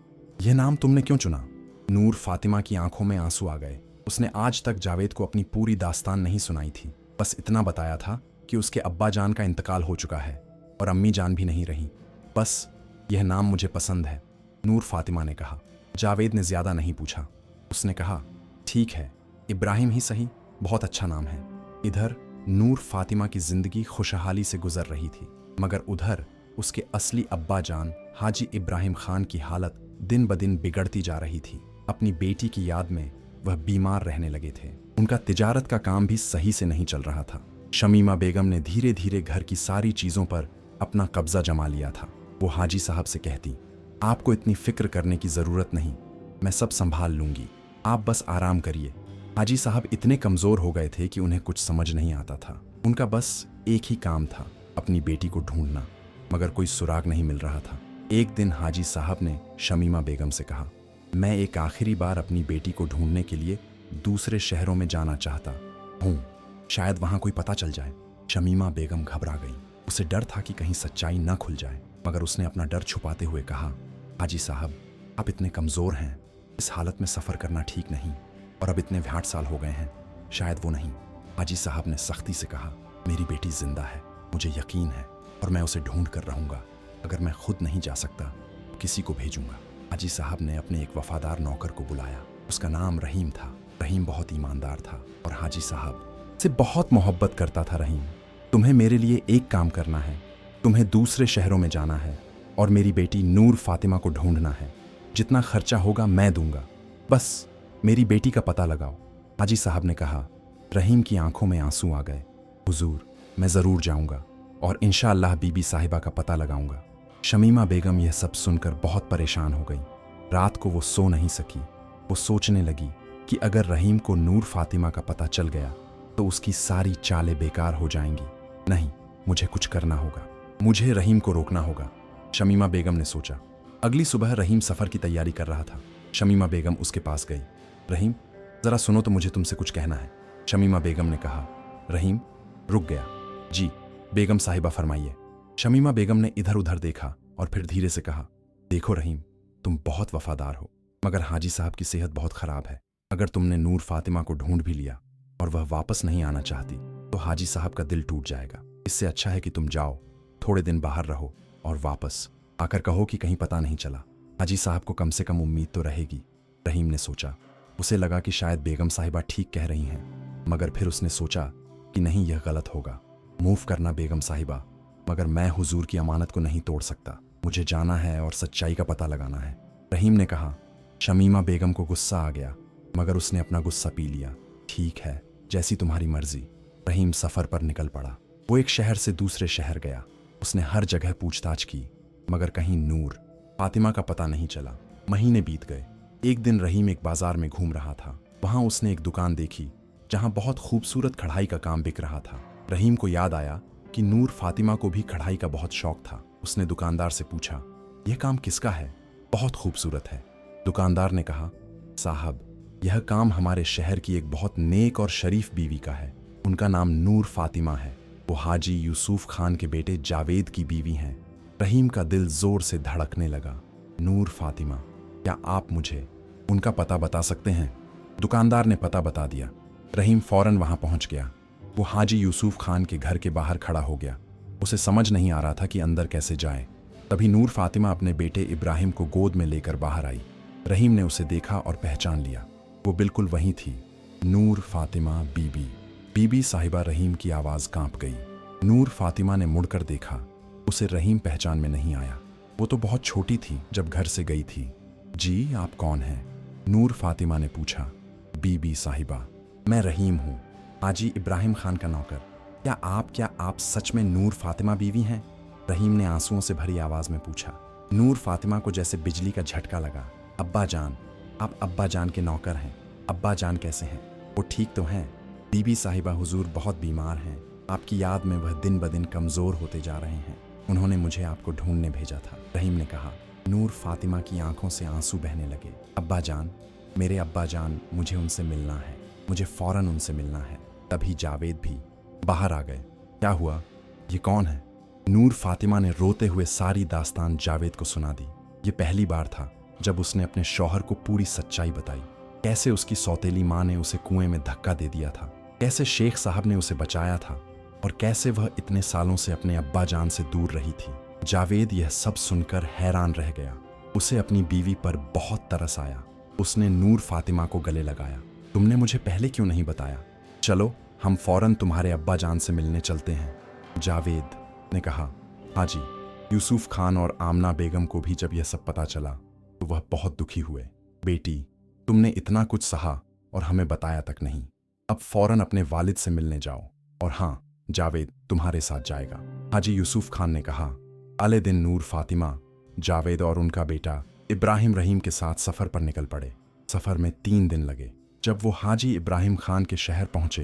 यह नाम तुमने क्यों चुना? नूर फातिमा की आंखों में आंसू आ गए। उसने आज तक जावेद को अपनी पूरी दास्तान नहीं सुनाई थी। बस इतना बताया था कि उसके अब्बा जान का इंतकाल हो चुका है और अम्मी जान भी नहीं रही। बस यह नाम मुझे पसंद है, नूर फातिमा ने कहा। जावेद ने ज्यादा नहीं पूछा। उसने कहा, ठीक है, इब्राहिम ही सही, बहुत अच्छा नाम है। इधर नूर फातिमा की जिंदगी खुशहाली से गुजर रही थी, मगर उधर उसके असली अब्बा जान हाजी इब्राहिम खान की हालत दिन ब दिन बिगड़ती जा रही थी। अपनी बेटी की याद में वह बीमार रहने लगे थे। उनका तिजारत का काम भी सही से नहीं चल रहा था। शमीमा बेगम ने धीरे धीरे घर की सारी चीजों पर अपना कब्जा जमा लिया था। वो हाजी साहब से कहती, आपको इतनी फिक्र करने की जरूरत नहीं, मैं सब संभाल लूंगी, आप बस आराम करिए। हाजी साहब इतने कमजोर हो गए थे कि उन्हें कुछ समझ नहीं आता था। उनका बस एक ही काम था, अपनी बेटी को ढूंढना, मगर कोई सुराग नहीं मिल रहा था। एक दिन हाजी साहब ने शमीमा बेगम से कहा, मैं एक आखिरी बार अपनी बेटी को ढूंढने के लिए दूसरे शहरों में जाना चाहता हूँ, शायद वहां कोई पता चल जाए। शमीमा बेगम घबरा गई। उसे डर था कि कहीं सच्चाई न खुल जाए, मगर उसने अपना डर छुपाते हुए कहा, हाजी साहब, आप इतने कमजोर हैं, इस हालत में सफर करना ठीक नहीं, और अब इतने 60 साल हो गए हैं, शायद वो नहीं। हाजी साहब ने सख्ती से कहा, मेरी बेटी जिंदा है, मुझे यकीन है, और मैं उसे ढूंढ कर रहूंगा। अगर मैं खुद नहीं जा सकता तो किसी को भेजूंगा। हाजी साहब ने अपने एक वफादार नौकर को बुलाया। उसका नाम रहीम था। रहीम बहुत ईमानदार था और हाजी साहब से बहुत मोहब्बत करता था। रहीम, तुम्हें मेरे लिए एक काम करना है, तुम्हें दूसरे शहरों में जाना है और मेरी बेटी नूर फातिमा को ढूंढना है। जितना खर्चा होगा मैं दूंगा, बस मेरी बेटी का पता लगाओ। हाजी साहब ने कहा। रहीम की आंखों में आंसू आ गए। हुजूर, मैं ज़रूर जाऊंगा और इंशाअल्लाह बीबी साहिबा का पता लगाऊंगा। शमीमा बेगम यह सब सुनकर बहुत परेशान हो गई। रात को वो सो नहीं सकी। वो सोचने लगी कि अगर रहीम को नूर फातिमा का पता चल गया तो उसकी सारी चालें बेकार हो जाएंगी। नहीं, मुझे कुछ करना होगा, मुझे रहीम को रोकना होगा, शमीमा बेगम ने सोचा। अगली सुबह रहीम सफ़र की तैयारी कर रहा था। शमीमा बेगम उसके पास गई। रहीम, ज़रा सुनो तो मुझे तुमसे कुछ कहना है, शमीमा बेगम ने कहा। रहीम रुक गया। जी बेगम साहिबा, फरमाइए। शमीमा बेगम ने इधर उधर देखा और फिर धीरे से कहा, देखो रहीम, तुम बहुत वफादार हो, मगर हाजी साहब की सेहत बहुत ख़राब है। अगर तुमने नूर फातिमा को ढूंढ भी लिया और वह वापस नहीं आना चाहती तो हाजी साहब का दिल टूट जाएगा। इससे अच्छा है कि तुम जाओ, थोड़े दिन बाहर रहो और वापस आकर कहो कि कहीं पता नहीं चला। हाजी साहब को कम से कम उम्मीद तो रहेगी। रहीम ने सोचा। उसे लगा कि शायद बेगम साहिबा ठीक कह रही हैं, मगर फिर उसने सोचा कि नहीं, यह गलत होगा। मूव करना बेगम साहिबा, मगर मैं हुजूर की अमानत को नहीं तोड़ सकता। मुझे जाना है और सच्चाई का पता लगाना है, रहीम ने कहा। शमीमा बेगम को गुस्सा आ गया, मगर उसने अपना गुस्सा पी लिया। ठीक है, जैसी तुम्हारी मर्जी। रहीम सफ़र पर निकल पड़ा। वो एक शहर से दूसरे शहर गया। उसने हर जगह पूछताछ की, मगर कहीं नूर फातिमा का पता नहीं चला। महीने बीत गए। एक दिन रहीम एक बाजार में घूम रहा था। वहां उसने एक दुकान देखी जहां बहुत खूबसूरत कढ़ाई का काम बिक रहा था। रहीम को याद आया कि नूर फातिमा को भी कढ़ाई का बहुत शौक था। उसने दुकानदार से पूछा, यह काम किसका है? बहुत खूबसूरत है। दुकानदार ने कहा, साहब, यह काम हमारे शहर की एक बहुत नेक और शरीफ बीवी का है। उनका नाम नूर फातिमा है। वो हाजी यूसुफ खान के बेटे जावेद की बीवी हैं। रहीम का दिल जोर से धड़कने लगा। नूर फातिमा, क्या आप मुझे उनका पता बता सकते हैं? दुकानदार ने पता बता दिया। रहीम फौरन वहां पहुंच गया। वो हाजी यूसुफ खान के घर के बाहर खड़ा हो गया। उसे समझ नहीं आ रहा था कि अंदर कैसे जाए। तभी नूर फातिमा अपने बेटे इब्राहिम को गोद में लेकर बाहर आई। रहीम ने उसे देखा और पहचान लिया। वो बिल्कुल वही थी, नूर फातिमा बीबी। बीबी साहिबा। रहीम की आवाज़ कांप गई। नूर फातिमा ने मुड़कर देखा। उसे रहीम पहचान में नहीं आया। वो तो बहुत छोटी थी जब घर से गई थी। जी, आप कौन हैं? नूर फातिमा ने पूछा। बीबी साहिबा, मैं रहीम हूँ, हाजी इब्राहिम खान का नौकर। क्या आप सच में नूर फातिमा बीवी हैं? रहीम ने आंसुओं से भरी आवाज में पूछा। नूर फातिमा को जैसे बिजली का झटका लगा। अब्बा जान, आप अब्बा जान के नौकर हैं। अब्बा जान कैसे हैं? वो ठीक तो हैं? बीबी साहिबा, हुजूर बहुत बीमार हैं। आपकी याद में वह दिन ब दिन कमज़ोर होते जा रहे हैं। उन्होंने मुझे आपको ढूंढने भेजा था, रहीम ने कहा। नूर फातिमा की आंखों से आंसू बहने लगे। अब्बा जान, मेरे अब्बा जान, मुझे उनसे मिलना है, मुझे फ़ौरन उनसे मिलना है। तभी जावेद भी बाहर आ गए। क्या हुआ? ये कौन है? नूर फातिमा ने रोते हुए सारी दास्तान जावेद को सुना दी। ये पहली बार था जब उसने अपने शौहर को पूरी सच्चाई बताई। कैसे उसकी सौतेली माँ ने उसे कुएं में धक्का दे दिया था, कैसे शेख साहब ने उसे बचाया था, और कैसे वह इतने सालों से अपने अब्बा जान से दूर रही थी। जावेद यह सब सुनकर हैरान रह गया। उसे अपनी बीवी पर बहुत तरस आया। उसने नूर फातिमा को गले लगाया। तुमने मुझे पहले क्यों नहीं बताया? चलो, हम फौरन तुम्हारे अब्बा जान से मिलने चलते हैं, जावेद ने कहा। हाजी यूसुफ खान और आमना बेगम को भी जब यह सब पता चला तो वह बहुत दुखी हुए। बेटी, तुमने इतना कुछ सहा और हमें बताया तक नहीं। अब फौरन अपने वालिद से मिलने जाओ। और हाँ, जावेद तुम्हारे साथ जाएगा, हाजी यूसुफ खान ने कहा। अगले दिन नूर फातिमा, जावेद और उनका बेटा इब्राहिम रहीम के साथ सफ़र पर निकल पड़े। सफ़र में 3 दिन लगे। जब वो हाजी इब्राहिम खान के शहर पहुंचे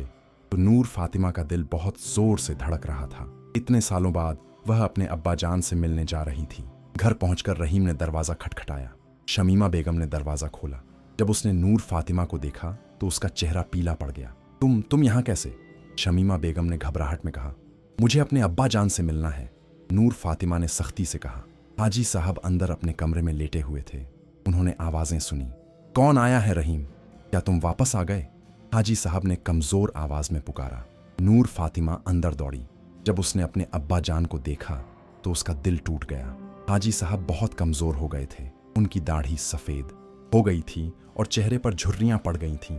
तो नूर फातिमा का दिल बहुत जोर से धड़क रहा था। इतने सालों बाद वह अपने अब्बा जान से मिलने जा रही थी। घर पहुंचकर रहीम ने दरवाज़ा खटखटाया। शमीमा बेगम ने दरवाज़ा खोला। जब उसने नूर फातिमा को देखा तो उसका चेहरा पीला पड़ गया। तुम यहाँ कैसे? शमीमा बेगम ने घबराहट में कहा। मुझे अपने अब्बा जान से मिलना है, नूर फातिमा ने सख्ती से कहा। हाजी साहब अंदर अपने कमरे में लेटे हुए थे। उन्होंने आवाज़ें सुनी। कौन आया है रहीम? क्या तुम वापस आ गए? हाजी साहब ने कमज़ोर आवाज़ में पुकारा। नूर फातिमा अंदर दौड़ी। जब उसने अपने अब्बा जान को देखा तो उसका दिल टूट गया। हाजी साहब बहुत कमज़ोर हो गए थे। उनकी दाढ़ी सफ़ेद हो गई थी और चेहरे पर झुर्रियाँ पड़ गई थीं।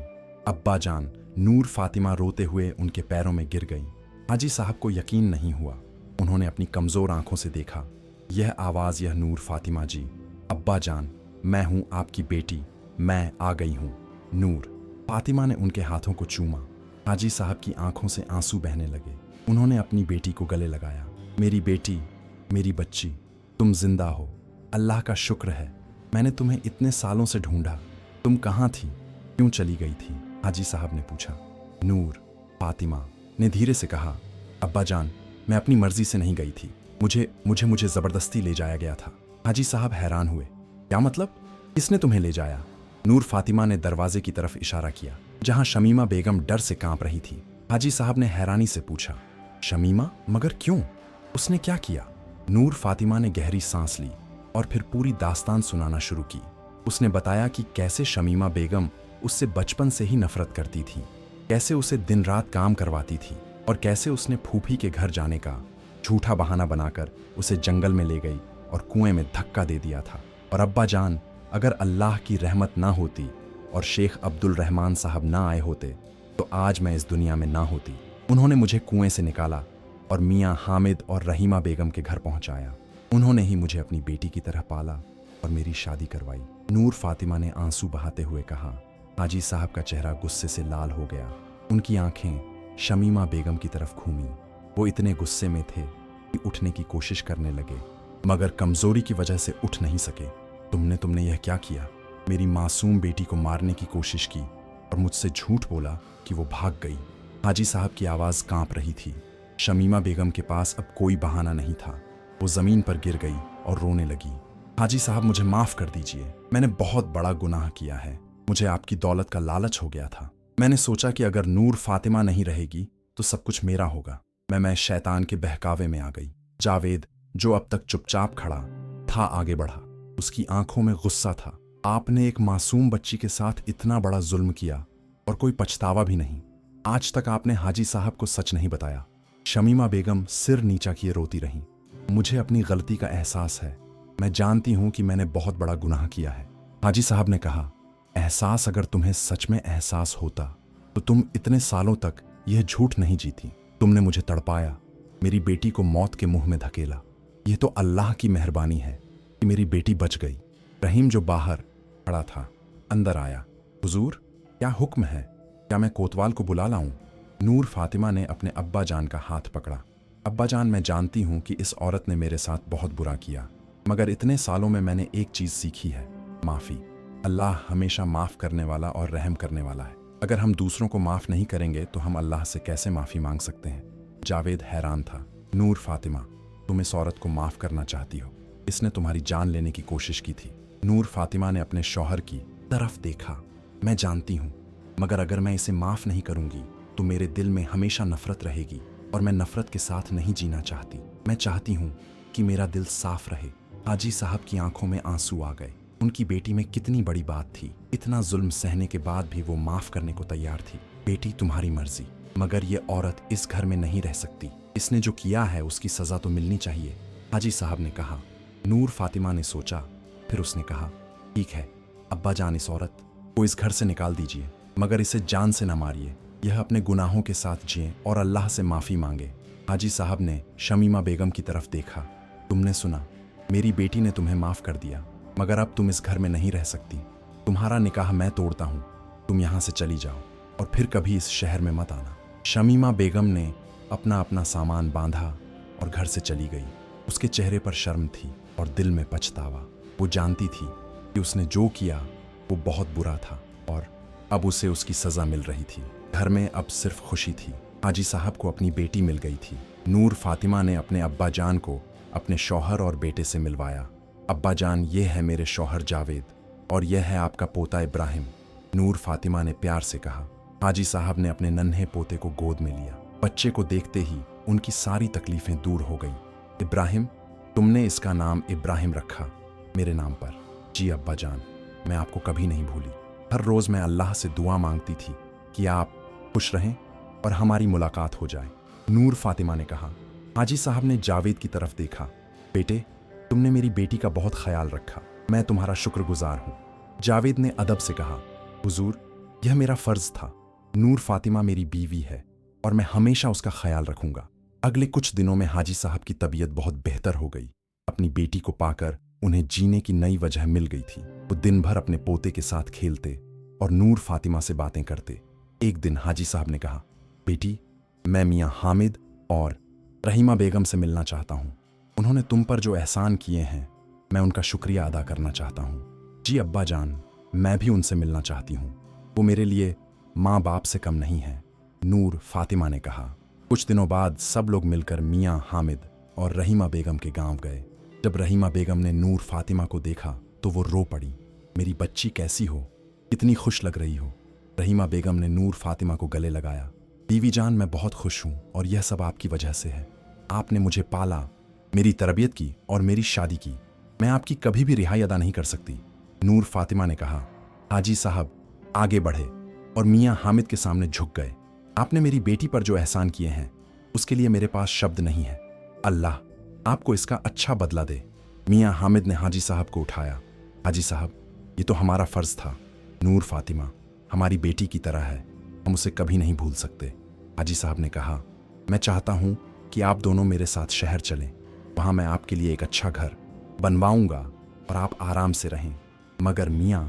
अब्बा जान, नूर फातिमा रोते हुए उनके पैरों में गिर गई। हाजी साहब को यकीन नहीं हुआ। उन्होंने अपनी कमज़ोर आंखों से देखा। यह आवाज़, यह नूर फातिमा जी। अब्बा जान, मैं हूँ आपकी बेटी, मैं आ गई हूँ। नूर फातिमा ने उनके हाथों को चूमा। हाजी साहब की आंखों से आंसू बहने लगे। उन्होंने अपनी बेटी को गले लगाया। मेरी बेटी, मेरी बच्ची, तुम जिंदा हो, अल्लाह का शुक्र है। मैंने तुम्हें इतने सालों से ढूंढा। तुम कहाँ थी? क्यों चली गई थी? हाजी साहब ने पूछा। नूर फातिमा ने धीरे से कहा। अब्बा जान, मैं अपनी मर्जी से नहीं गई थी। मुझे ज़बरदस्ती ले जाया गया था। हाजी साहब हैरान हुए। क्या मतलब? किसने तुम्हें ले जाया? नूर फातिमा ने दरवाजे की तरफ इशारा किया, जहां शमीमा बेगम डर से कांप रही थी। हाजी साहब ने हैरानी से पूछा। शमीमा? मगर क्यों? उसने क्या किया? नूर फातिमा ने गहरी सांस ली और फिर पूरी दास्तान सुनाना शुरू की। उसने बताया कि कैसे शमीमा बेगम उससे बचपन से ही नफरत करती थी, कैसे उसे दिन रात काम करवाती थी, और कैसे उसने फूफी के घर जाने का झूठा बहाना बनाकर उसे जंगल में ले गई और कुएं में धक्का दे दिया था। और अब्बा जान, अगर अल्लाह की रहमत ना होती और शेख अब्दुल रहमान साहब ना आए होते तो आज मैं इस दुनिया में ना होती। उन्होंने मुझे कुएं से निकाला और मियाँ हामिद और रहीमा बेगम के घर पहुंचाया। उन्होंने ही मुझे अपनी बेटी की तरह पाला और मेरी शादी करवाई। नूर फातिमा ने आंसू बहाते हुए कहा। हाजी साहब का चेहरा गुस्से से लाल हो गया। उनकी आंखें शमीमा बेगम की तरफ घूमी। वो इतने गुस्से में थे कि उठने की कोशिश करने लगे, मगर कमजोरी की वजह से उठ नहीं सके। तुमने यह क्या किया? मेरी मासूम बेटी को मारने की कोशिश की और मुझसे झूठ बोला कि वो भाग गई। हाजी साहब की आवाज़ कांप रही थी। शमीमा बेगम के पास अब कोई बहाना नहीं था। वो ज़मीन पर गिर गई और रोने लगी। हाजी साहब, मुझे माफ़ कर दीजिए। मैंने बहुत बड़ा गुनाह किया है। मुझे आपकी दौलत का लालच हो गया था। मैंने सोचा कि अगर नूर फातिमा नहीं रहेगी तो सब कुछ मेरा होगा। मैं शैतान के बहकावे में आ गई। जावेद, जो अब तक चुपचाप खड़ा था, आगे बढ़ा। उसकी आंखों में गुस्सा था। आपने एक मासूम बच्ची के साथ इतना बड़ा जुल्म किया और कोई पछतावा भी नहीं। आज तक आपने हाजी साहब को सच नहीं बताया। शमीमा बेगम सिर नीचा किए रोती रहीं। मुझे अपनी गलती का एहसास है। मैं जानती हूं कि मैंने बहुत बड़ा गुनाह किया है। हाजी साहब ने कहा। एहसास? अगर तुम्हें सच में एहसास होता तो तुम इतने सालों तक यह झूठ नहीं जीती। तुमने मुझे तड़पाया, मेरी बेटी को मौत के मुंह में धकेला। यह तो अल्लाह की मेहरबानी है कि मेरी बेटी बच गई। रहीम जो बाहर खड़ा था अंदर आया। हुजूर, क्या हुक्म है? क्या मैं कोतवाल को बुला लाऊं? नूर फातिमा ने अपने अब्बा जान का हाथ पकड़ा। अब्बा जान, मैं जानती हूं कि इस औरत ने मेरे साथ बहुत बुरा किया, मगर इतने सालों में मैंने एक चीज सीखी है, माफी। अल्लाह हमेशा माफ करने वाला और रहम करने वाला है। अगर हम दूसरों को माफ नहीं करेंगे तो हम अल्लाह से कैसे माफी मांग सकते हैं? जावेद हैरान था। नूर फातिमा, तुम इस औरत को माफ करना चाहती हो? इसने तुम्हारी जान लेने की कोशिश की थी। नूर फातिमा ने अपने शौहर की तरफ देखा। मैं जानती हूं, मगर अगर मैं इसे माफ नहीं करूंगी तो मेरे दिल में हमेशा नफरत रहेगी, और मैं नफरत के साथ नहीं जीना चाहती। मैं चाहती हूं कि मेरा दिल साफ रहे। हाजी साहब की आंखों में आंसू आ गए। उनकी बेटी में कितनी बड़ी बात थी। इतना जुल्म सहने के बाद भी वो माफ करने को तैयार थी। बेटी, तुम्हारी मर्जी, मगर ये औरत इस घर में नहीं रह सकती। इसने जो किया है उसकी सजा तो मिलनी चाहिए, हाजी साहब ने कहा। नूर फातिमा ने सोचा, फिर उसने कहा, ठीक है अब्बा जान, इस औरत को इस घर से निकाल दीजिए, मगर इसे जान से न मारिए। यह अपने गुनाहों के साथ जिए और अल्लाह से माफी मांगे। हाजी साहब ने शमीमा बेगम की तरफ देखा। तुमने सुना, मेरी बेटी ने तुम्हें माफ कर दिया, मगर अब तुम इस घर में नहीं रह सकती। तुम्हारा निकाह मैं तोड़ता हूँ। तुम यहाँ से चली जाओ और फिर कभी इस शहर में मत आना। शमीमा बेगम ने अपना अपना सामान बांधा और घर से चली गई। उसके चेहरे पर शर्म थी और दिल में पछतावा। वो जानती थी कि उसने जो किया वो बहुत बुरा था और अब उसे उसकी सजा मिल रही थी। घर में अब सिर्फ खुशी थी। हाजी साहब को अपनी बेटी मिल गई थी। नूर फातिमा ने अपने अब्बा जान को अपने शौहर और बेटे से मिलवाया। अब्बा जान, ये है मेरे शौहर जावेद और यह है आपका पोता इब्राहिम, नूर फातिमा ने प्यार से कहा। हाजी साहब ने अपने नन्हे पोते को गोद में लिया। बच्चे को देखते ही उनकी सारी तकलीफें दूर हो गईं। इब्राहिम, तुमने इसका नाम इब्राहिम रखा मेरे नाम पर? जी अब्बा जान, मैं आपको कभी नहीं भूली। हर रोज मैं अल्लाह से दुआ मांगती थी कि आप खुश रहें और हमारी मुलाकात हो जाए, नूर फातिमा ने कहा। हाजी साहब ने जावेद की तरफ देखा। बेटे, तुमने मेरी बेटी का बहुत ख्याल रखा, मैं तुम्हारा शुक्रगुजार हूँ। जावेद ने अदब से कहा, हुजूर, यह मेरा फर्ज था। नूर फातिमा मेरी बीवी है और मैं हमेशा उसका ख्याल रखूंगा। अगले कुछ दिनों में हाजी साहब की तबीयत बहुत बेहतर हो गई। अपनी बेटी को पाकर उन्हें जीने की नई वजह मिल गई थी। वो दिन भर अपने पोते के साथ खेलते और नूर फातिमा से बातें करते। एक दिन हाजी साहब ने कहा, बेटी, मैं मियाँ हामिद और रहीमा बेगम से मिलना चाहता हूँ। उन्होंने तुम पर जो एहसान किए हैं, मैं उनका शुक्रिया अदा करना चाहता हूँ। जी अब्बा जान, मैं भी उनसे मिलना चाहती हूँ। वो मेरे लिए माँ बाप से कम नहीं है, नूर फातिमा ने कहा। कुछ दिनों बाद सब लोग मिलकर मियाँ हामिद और रहीमा बेगम के गांव गए। जब रहीमा बेगम ने नूर फातिमा को देखा तो वो रो पड़ी। मेरी बच्ची कैसी हो? कितनी खुश लग रही हो? रहीमा बेगम ने नूर फातिमा को गले लगाया। बीवी जान, मैं बहुत खुश हूँ और यह सब आपकी वजह से है। आपने मुझे पाला, मेरी तरबियत की और मेरी शादी की। मैं आपकी कभी भी रिहाई अदा नहीं कर सकती, नूर फातिमा ने कहा। हाजी साहब आगे बढ़े और मियाँ हामिद के सामने झुक गए। आपने मेरी बेटी पर जो एहसान किए हैं उसके लिए मेरे पास शब्द नहीं है। अल्लाह आपको इसका अच्छा बदला दे। मियाँ हामिद ने हाजी साहब को उठाया। हाजी साहब, ये तो हमारा फर्ज था। नूर फातिमा हमारी बेटी की तरह है, हम उसे कभी नहीं भूल सकते। हाजी साहब ने कहा, मैं चाहता हूँ कि आप दोनों मेरे साथ शहर चलें। वहाँ मैं आपके लिए एक अच्छा घर बनवाऊंगा और आप आराम से रहें। मगर मियाँ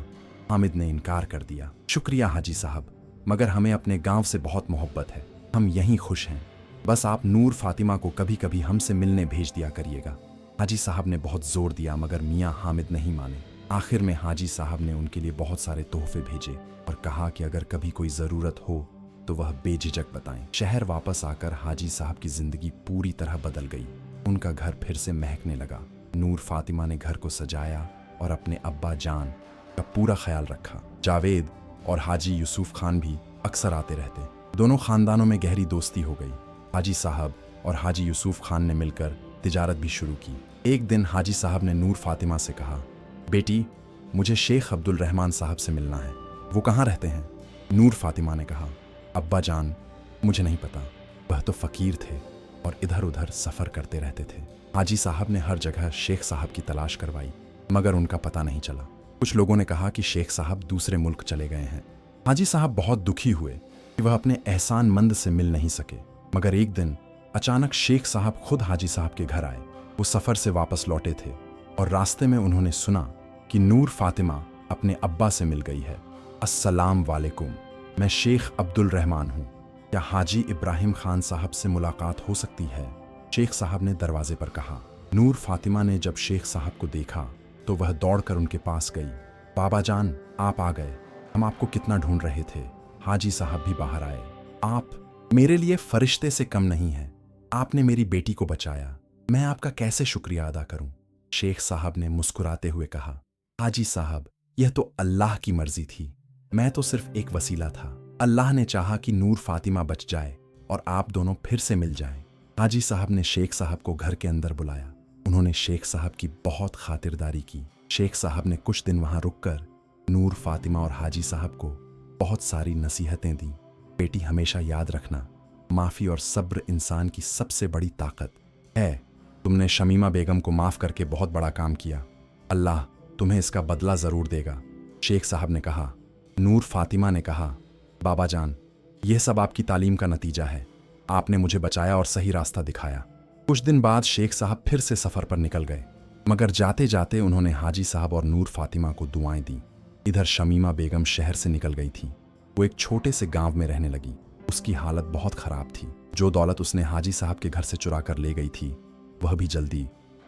हामिद ने इनकार कर दिया। शुक्रिया हाजी साहब, मगर हमें अपने गांव से बहुत मोहब्बत है, हम यहीं खुश हैं। बस आप नूर फातिमा को कभी कभी हमसे मिलने भेज दिया करिएगा। हाजी साहब ने बहुत जोर दिया मगर मियाँ हामिद नहीं माने। आखिर में हाजी साहब ने उनके लिए बहुत सारे तोहफे भेजे और कहा कि अगर कभी कोई ज़रूरत हो तो वह बेझिझक बताएं। शहर वापस आकर हाजी साहब की जिंदगी पूरी तरह बदल गई। उनका घर फिर से महकने लगा। नूर फातिमा ने घर को सजाया और अपने अब्बा जान का पूरा ख्याल रखा। जावेद और हाजी यूसुफ खान भी अक्सर आते रहते। दोनों खानदानों में गहरी दोस्ती हो गई। हाजी साहब और हाजी यूसुफ खान ने मिलकर तिजारत भी शुरू की। एक दिन हाजी साहब ने नूर फातिमा से कहा, बेटी, मुझे शेख अब्दुल रहमान साहब से मिलना है। वो कहाँ रहते हैं? नूर फातिमा ने कहा, अब्बा जान, मुझे नहीं पता, वह तो फ़कीर थे और इधर उधर सफ़र करते रहते थे। हाजी साहब ने हर जगह शेख साहब की तलाश करवाई मगर उनका पता नहीं चला। कुछ लोगों ने कहा कि शेख साहब दूसरे मुल्क चले गए हैं। हाजी साहब बहुत दुखी हुए कि वह अपने एहसान मंद से मिल नहीं सके। मगर एक दिन अचानक शेख साहब खुद हाजी साहब के घर आए। वो सफ़र से वापस लौटे थे और रास्ते में उन्होंने सुना कि नूर फातिमा अपने अब्बा से मिल गई है। अस्सलाम वालेकुम, मैं शेख अब्दुल रहमान हूँ, क्या हाजी इब्राहिम खान साहब से मुलाकात हो सकती है? शेख साहब ने दरवाजे पर कहा। नूर फातिमा ने जब शेख साहब को देखा तो वह दौड़कर उनके पास गई। बाबा जान, आप आ गए, हम आपको कितना ढूंढ रहे थे। हाजी साहब भी बाहर आए। आप मेरे लिए फरिश्ते से कम नहीं हैं। आपने मेरी बेटी को बचाया, मैं आपका कैसे शुक्रिया अदा करूं? शेख साहब ने मुस्कुराते हुए कहा, हाजी साहब, यह तो अल्लाह की मर्जी थी, मैं तो सिर्फ एक वसीला था। अल्लाह ने चाहा कि नूर फातिमा बच जाए और आप दोनों फिर से मिल जाएं। हाजी साहब ने शेख साहब को घर के अंदर बुलाया। उन्होंने शेख साहब की बहुत खातिरदारी की। शेख साहब ने कुछ दिन वहां रुककर नूर फातिमा और हाजी साहब को बहुत सारी नसीहतें दी। बेटी, हमेशा याद रखना, माफ़ी और सब्र इंसान की सबसे बड़ी ताकत है। तुमने शमीमा बेगम को माफ़ करके बहुत बड़ा काम किया, अल्लाह तुम्हें इसका बदला ज़रूर देगा। शेख साहब ने कहा। नूर फातिमा ने कहा, बाबा जान, यह सब आपकी तालीम का नतीजा है, आपने मुझे बचाया और सही रास्ता दिखाया। कुछ दिन बाद शेख साहब फिर से सफ़र पर निकल गए, मगर जाते जाते उन्होंने हाजी साहब और नूर फातिमा को दुआएं दी। इधर शमीमा बेगम शहर से निकल गई थी। वो एक छोटे से गांव में रहने लगी। उसकी हालत बहुत ख़राब थी। जो दौलत उसने हाजी साहब के घर से चुरा कर ले गई थी वह भी जल्दी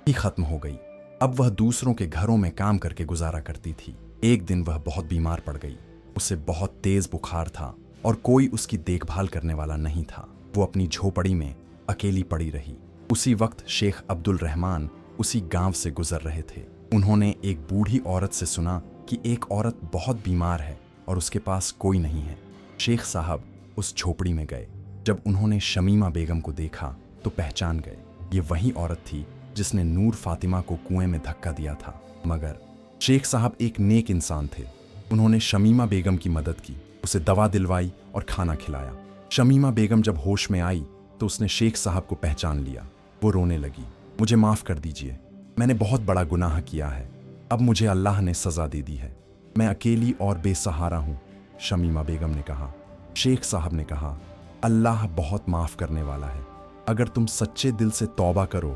ही ख़त्म हो गई। अब वह दूसरों के घरों में काम करके गुजारा करती थी। एक दिन वह बहुत बीमार पड़ गई। उसे बहुत तेज़ बुखार था और कोई उसकी देखभाल करने वाला नहीं था। वो अपनी झोपड़ी में अकेली पड़ी रही। उसी वक्त शेख अब्दुल रहमान उसी गांव से गुजर रहे थे। उन्होंने एक बूढ़ी औरत से सुना कि एक औरत बहुत बीमार है और उसके पास कोई नहीं है। शेख साहब उस झोपड़ी में गए। जब उन्होंने शमीमा बेगम को देखा तो पहचान गए। ये वही औरत थी जिसने नूर फातिमा को कुएं में धक्का दिया था। मगर शेख साहब एक नेक इंसान थे। उन्होंने शमीमा बेगम की मदद की, उसे दवा दिलवाई और खाना खिलाया। शमीमा बेगम जब होश में आई तो उसने शेख साहब को पहचान लिया। वो रोने लगी, मुझे माफ़ कर दीजिए, मैंने बहुत बड़ा गुनाह किया है, अब मुझे अल्लाह ने सज़ा दे दी है, मैं अकेली और बेसहारा हूँ। शमीमा बेगम ने कहा। शेख साहब ने कहा, अल्लाह बहुत माफ़ करने वाला है, अगर तुम सच्चे दिल से तौबा करो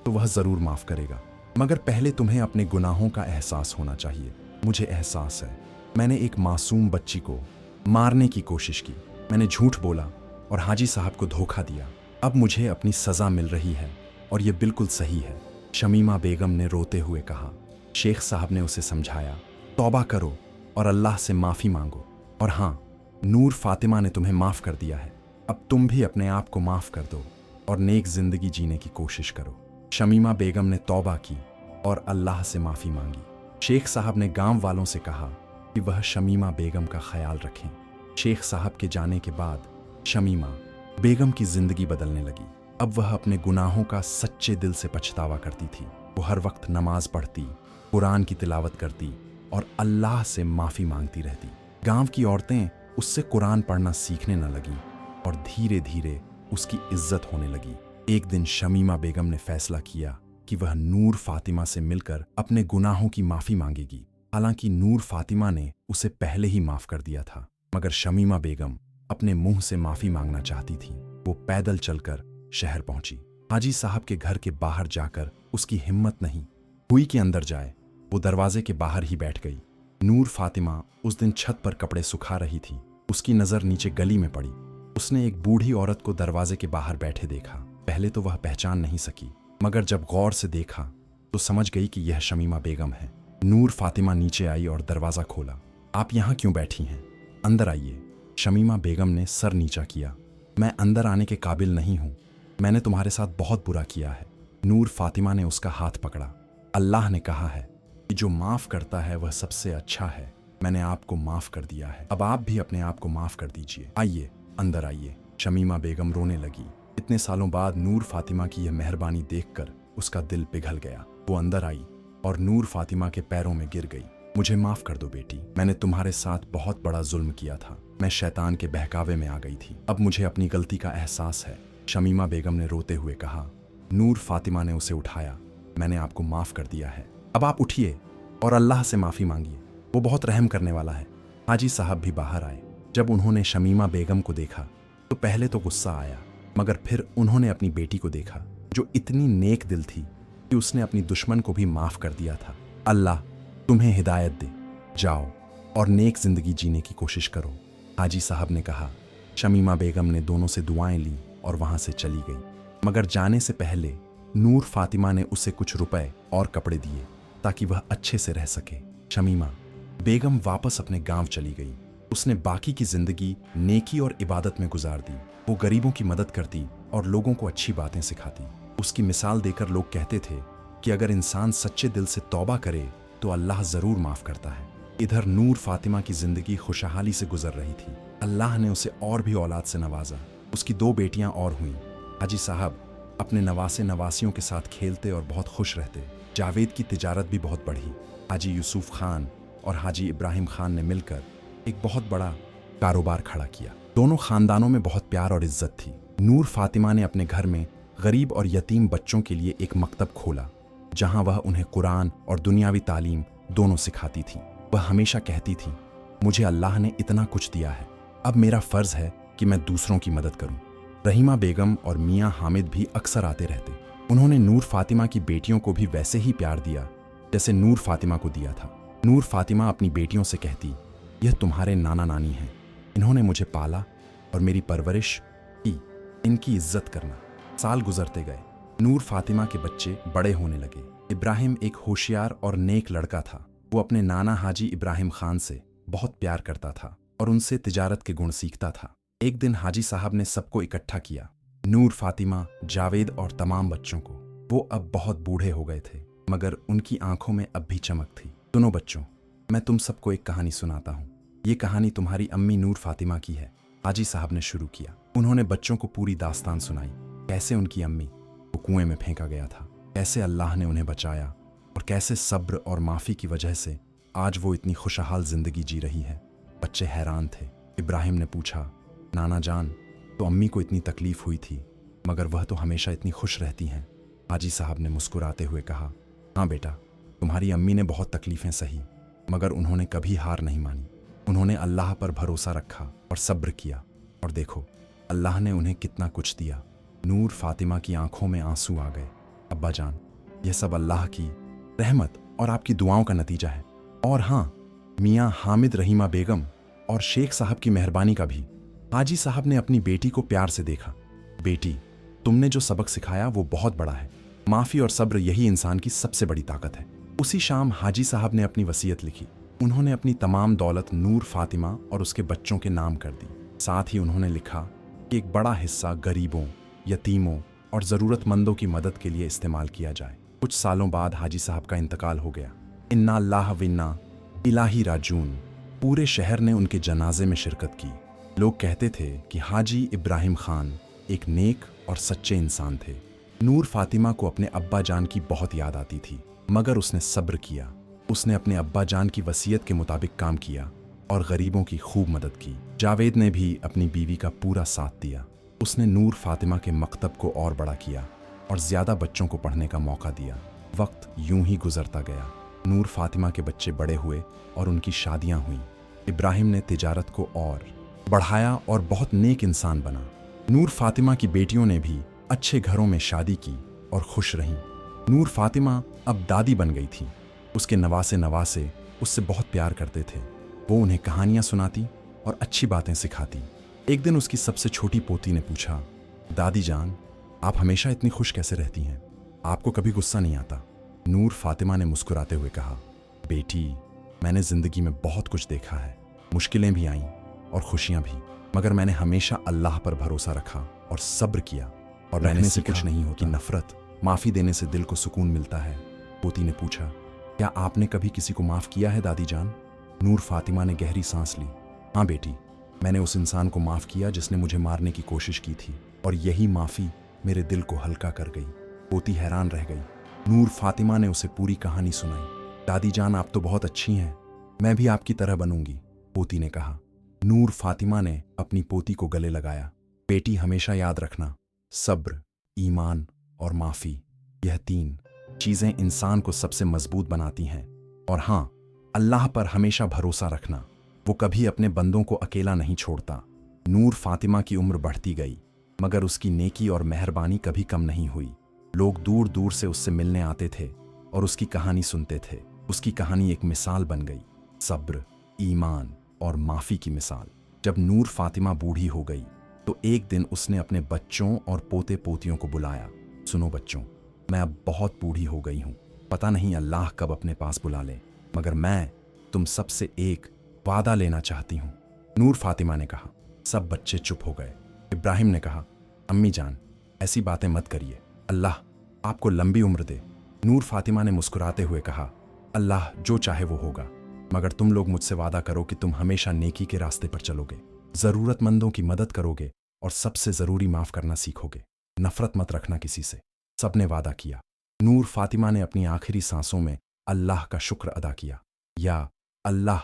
तो वह ज़रूर माफ़ करेगा, मगर पहले तुम्हें अपने गुनाहों का एहसास होना चाहिए। मुझे एहसास है, मैंने एक मासूम बच्ची को मारने की कोशिश की, मैंने झूठ बोला और हाजी साहब को धोखा दिया। अब मुझे अपनी सज़ा मिल रही है और ये बिल्कुल सही है। शमीमा बेगम ने रोते हुए कहा। शेख साहब ने उसे समझाया, तौबा करो और अल्लाह से माफ़ी मांगो। और हाँ, नूर फातिमा ने तुम्हें माफ़ कर दिया है, अब तुम भी अपने आप को माफ़ कर दो और नेक ज़िंदगी जीने की कोशिश करो। शमीमा बेगम ने तौबा की और अल्लाह से माफ़ी मांगी। शेख साहब ने गांव वालों से कहा कि वह शमीमा बेगम का ख्याल रखें। शेख साहब के जाने के बाद शमीमा बेगम की ज़िंदगी बदलने लगी। अब वह अपने गुनाहों का सच्चे दिल से पछतावा करती थी। वो हर वक्त नमाज पढ़ती, कुरान की तिलावत करती और अल्लाह से माफ़ी मांगती रहती। गांव की औरतें उससे कुरान पढ़ना सीखने न लगीं और धीरे धीरे उसकी इज्जत होने लगी। एक दिन शमीमा बेगम ने फैसला किया कि वह नूर फातिमा से मिलकर अपने गुनाहों की माफ़ी मांगेगी। हालांकि नूर फातिमा ने उसे पहले ही माफ़ कर दिया था, मगर शमीमा बेगम अपने मुंह से माफ़ी मांगना चाहती थी। वो पैदल चलकर शहर पहुंची। हाजी साहब के घर के बाहर जाकर उसकी हिम्मत नहीं हुई कि अंदर जाए। वो दरवाजे के बाहर ही बैठ गई। नूर फातिमा उस दिन छत पर कपड़े सुखा रही थी। उसकी नज़र नीचे गली में पड़ी। उसने एक बूढ़ी औरत को दरवाजे के बाहर बैठे देखा। पहले तो वह पहचान नहीं सकी, मगर जब गौर से देखा तो समझ गई कि यह शमीमा बेगम है। नूर फातिमा नीचे आई और दरवाज़ा खोला। आप यहाँ क्यों बैठी हैं? अंदर आइए। शमीमा बेगम ने सर नीचा किया। मैं अंदर आने के काबिल नहीं हूँ, मैंने तुम्हारे साथ बहुत बुरा किया है। नूर फातिमा ने उसका हाथ पकड़ा। अल्लाह ने कहा है कि जो माफ़ करता है वह सबसे अच्छा है। मैंने आपको माफ़ कर दिया है, अब आप भी अपने आप को माफ़ कर दीजिए। आइए, अंदर आइए। शमीमा बेगम रोने लगी। इतने सालों बाद नूर फातिमा की यह मेहरबानी देखकर उसका दिल पिघल गया। वो अंदर आई और नूर फातिमा के पैरों में गिर गई। मुझे माफ़ कर दो बेटी, मैंने तुम्हारे साथ बहुत बड़ा जुल्म किया था। मैं शैतान के बहकावे में आ गई थी, अब मुझे अपनी गलती का एहसास है। शमीमा बेगम ने रोते हुए कहा। नूर फातिमा ने उसे उठाया। मैंने आपको माफ़ कर दिया है, अब आप उठिए और अल्लाह से माफ़ी मांगिए, वो बहुत रहम करने वाला है। हाजी साहब भी बाहर आए। जब उन्होंने शमीमा बेगम को देखा तो पहले तो गुस्सा आया, मगर फिर उन्होंने अपनी बेटी को देखा जो इतनी नेक दिल थी कि उसने अपनी दुश्मन को भी माफ कर दिया था। अल्लाह तुम्हें हिदायत दे, जाओ और नेक जिंदगी जीने की कोशिश करो, हाजी साहब ने कहा। शमीमा बेगम ने दोनों से दुआएं ली और वहां से चली गई। मगर जाने से पहले नूर फातिमा ने उसे कुछ रुपए और कपड़े दिए ताकि वह अच्छे से रह सके। शमीमा बेगम वापस अपने गांव चली गई। उसने बाकी की जिंदगी नेकी और इबादत में गुजार दी। वो गरीबों की मदद करती और लोगों को अच्छी बातें सिखाती। उसकी मिसाल देकर लोग कहते थे कि अगर इंसान सच्चे दिल से तौबा करे तो अल्लाह जरूर माफ करता है। इधर नूर फातिमा की जिंदगी खुशहाली से गुजर रही थी। अल्लाह ने उसे और भी औलाद से नवाजा। उसकी 2 बेटियां और हुईं। हाजी साहब अपने नवासे नवासियों के साथ खेलते और बहुत खुश रहते। जावेद की तिजारत भी बहुत बढ़ी। हाजी यूसुफ खान और हाजी इब्राहिम खान ने मिलकर एक बहुत बड़ा कारोबार खड़ा किया। दोनों खानदानों में बहुत प्यार और इज्जत थी। नूर फातिमा ने अपने घर में गरीब और यतीम बच्चों के लिए एक मकतब खोला जहां वह उन्हें कुरान और दुनियावी तालीम दोनों सिखाती थी। वह हमेशा कहती थी, मुझे अल्लाह ने इतना कुछ दिया है, अब मेरा फर्ज है कि मैं दूसरों की मदद करूं। रहीमा बेगम और मियां हामिद भी अक्सर आते रहते। उन्होंने नूर फातिमा की बेटियों को भी वैसे ही प्यार दिया जैसे नूर फातिमा को दिया था। नूर फातिमा अपनी बेटियों से कहती, यह तुम्हारे नाना नानी हैं, इन्होंने मुझे पाला और मेरी परवरिश की, इनकी इज्जत करना। साल गुजरते गए। नूर फातिमा के बच्चे बड़े होने लगे। इब्राहिम एक होशियार और नेक लड़का था। वो अपने नाना हाजी इब्राहिम खान से बहुत प्यार करता था और उनसे तिजारत के गुण सीखता था। एक दिन हाजी साहब ने सबको इकट्ठा किया, नूर फातिमा, जावेद और तमाम बच्चों को। वो अब बहुत बूढ़े हो गए थे मगर उनकी आंखों में अब भी चमक थी। सुनो बच्चों, मैं तुम सबको एक कहानी सुनाता हूँ। ये कहानी तुम्हारी अम्मी नूर फातिमा की है। हाजी साहब ने शुरू किया। उन्होंने बच्चों को पूरी दास्तान सुनाई, कैसे उनकी अम्मी को कुएं में फेंका गया था, कैसे अल्लाह ने उन्हें बचाया और कैसे सब्र और माफ़ी की वजह से आज वो इतनी खुशहाल जिंदगी जी रही है। बच्चे हैरान थे। इब्राहिम ने पूछा, नाना जान, तो अम्मी को इतनी तकलीफ हुई थी मगर वह तो हमेशा इतनी खुश रहती हैं। हाजी साहब ने मुस्कुराते हुए कहा, हाँ बेटा, तुम्हारी अम्मी ने बहुत तकलीफ़ें सही मगर उन्होंने कभी हार नहीं मानी। उन्होंने अल्लाह पर भरोसा रखा और सब्र किया और देखो अल्लाह ने उन्हें कितना कुछ दिया। नूर फातिमा की आंखों में आंसू आ गए। अब्बा जान, यह सब अल्लाह की रहमत और आपकी दुआओं का नतीजा है। और हाँ, मियाँ हामिद, रहीमा बेगम और शेख साहब की मेहरबानी का भी। हाजी साहब ने अपनी बेटी को प्यार से देखा। बेटी, तुमने जो सबक सिखाया वो बहुत बड़ा है। माफ़ी और सब्र यही इंसान की सबसे बड़ी ताकत है। उसी शाम हाजी साहब ने अपनी वसीयत लिखी। उन्होंने अपनी तमाम दौलत नूर फातिमा और उसके बच्चों के नाम कर दी। साथ ही उन्होंने लिखा कि एक बड़ा हिस्सा गरीबों, यतीमों और ज़रूरतमंदों की मदद के लिए इस्तेमाल किया जाए। कुछ सालों बाद हाजी साहब का इंतकाल हो गया। इन्ना अल्लाह विन्ना इलाही राजून। पूरे शहर ने उनके जनाजे में शिरकत की। लोग कहते थे कि हाजी इब्राहिम खान एक नेक और सच्चे इंसान थे। नूर फातिमा को अपने अब्बा जान की बहुत याद आती थी मगर उसने सब्र किया। उसने अपने अब्बा जान की वसीयत के मुताबिक काम किया और गरीबों की खूब मदद की। जावेद ने भी अपनी बीवी का पूरा साथ दिया। उसने नूर फातिमा के मकतब को और बड़ा किया और ज़्यादा बच्चों को पढ़ने का मौका दिया। वक्त यूं ही गुजरता गया। नूर फातिमा के बच्चे बड़े हुए और उनकी शादियां हुईं। इब्राहिम ने तिजारत को और बढ़ाया और बहुत नेक इंसान बना। नूर फातिमा की बेटियों ने भी अच्छे घरों में शादी की और खुश रहीं। नूर फातिमा अब दादी बन गई थी। उसके नवासे उससे बहुत प्यार करते थे। वो उन्हें कहानियां सुनाती और अच्छी बातें सिखाती। एक दिन उसकी सबसे छोटी पोती ने पूछा, दादी जान, आप हमेशा इतनी खुश कैसे रहती हैं? आपको कभी गुस्सा नहीं आता? नूर फातिमा ने मुस्कुराते हुए कहा, बेटी, मैंने ज़िंदगी में बहुत कुछ देखा है। मुश्किलें भी आईं और खुशियां भी, मगर मैंने हमेशा अल्लाह पर भरोसा रखा और सब्र किया और रहने से कुछ नहीं होता। नफरत, माफ़ी देने से दिल को सुकून मिलता है। पोती ने पूछा, क्या आपने कभी किसी को माफ़ किया है दादी जान? नूर फातिमा ने गहरी सांस ली। हाँ बेटी, मैंने उस इंसान को माफ़ किया जिसने मुझे मारने की कोशिश की थी और यही माफ़ी मेरे दिल को हल्का कर गई। पोती हैरान रह गई। नूर फातिमा ने उसे पूरी कहानी सुनाई। दादी जान, आप तो बहुत अच्छी हैं, मैं भी आपकी तरह बनूंगी, पोती ने कहा। नूर फातिमा ने अपनी पोती को गले लगाया। बेटी, हमेशा याद रखना, सब्र, ईमान और माफ़ी, यह 3 चीज़ें इंसान को सबसे मजबूत बनाती हैं। और हाँ, अल्लाह पर हमेशा भरोसा रखना, वो कभी अपने बंदों को अकेला नहीं छोड़ता। नूर फातिमा की उम्र बढ़ती गई मगर उसकी नेकी और मेहरबानी कभी कम नहीं हुई। लोग दूर दूर से उससे मिलने आते थे और उसकी कहानी सुनते थे। उसकी कहानी एक मिसाल बन गई, सब्र, ईमान और माफ़ी की मिसाल। जब नूर फातिमा बूढ़ी हो गई तो एक दिन उसने अपने बच्चों और पोते पोतियों को बुलाया। सुनो बच्चों, मैं अब बहुत बूढ़ी हो गई हूँ। पता नहीं अल्लाह कब अपने पास बुला ले, मगर मैं तुम सबसे एक वादा लेना चाहती हूँ। नूर फातिमा ने कहा। सब बच्चे चुप हो गए। इब्राहिम ने कहा, अम्मी जान, ऐसी बातें मत करिए, अल्लाह आपको लंबी उम्र दे। नूर फातिमा ने मुस्कुराते हुए कहा, अल्लाह जो चाहे वो होगा, मगर तुम लोग मुझसे वादा करो कि तुम हमेशा नेकी के रास्ते पर चलोगे, ज़रूरतमंदों की मदद करोगे और सबसे ज़रूरी माफ़ करना सीखोगे। नफ़रत मत रखना किसी से। सबने वादा किया। नूर फातिमा ने अपनी आखिरी सांसों में अल्लाह का शुक्र अदा किया। या अल्लाह,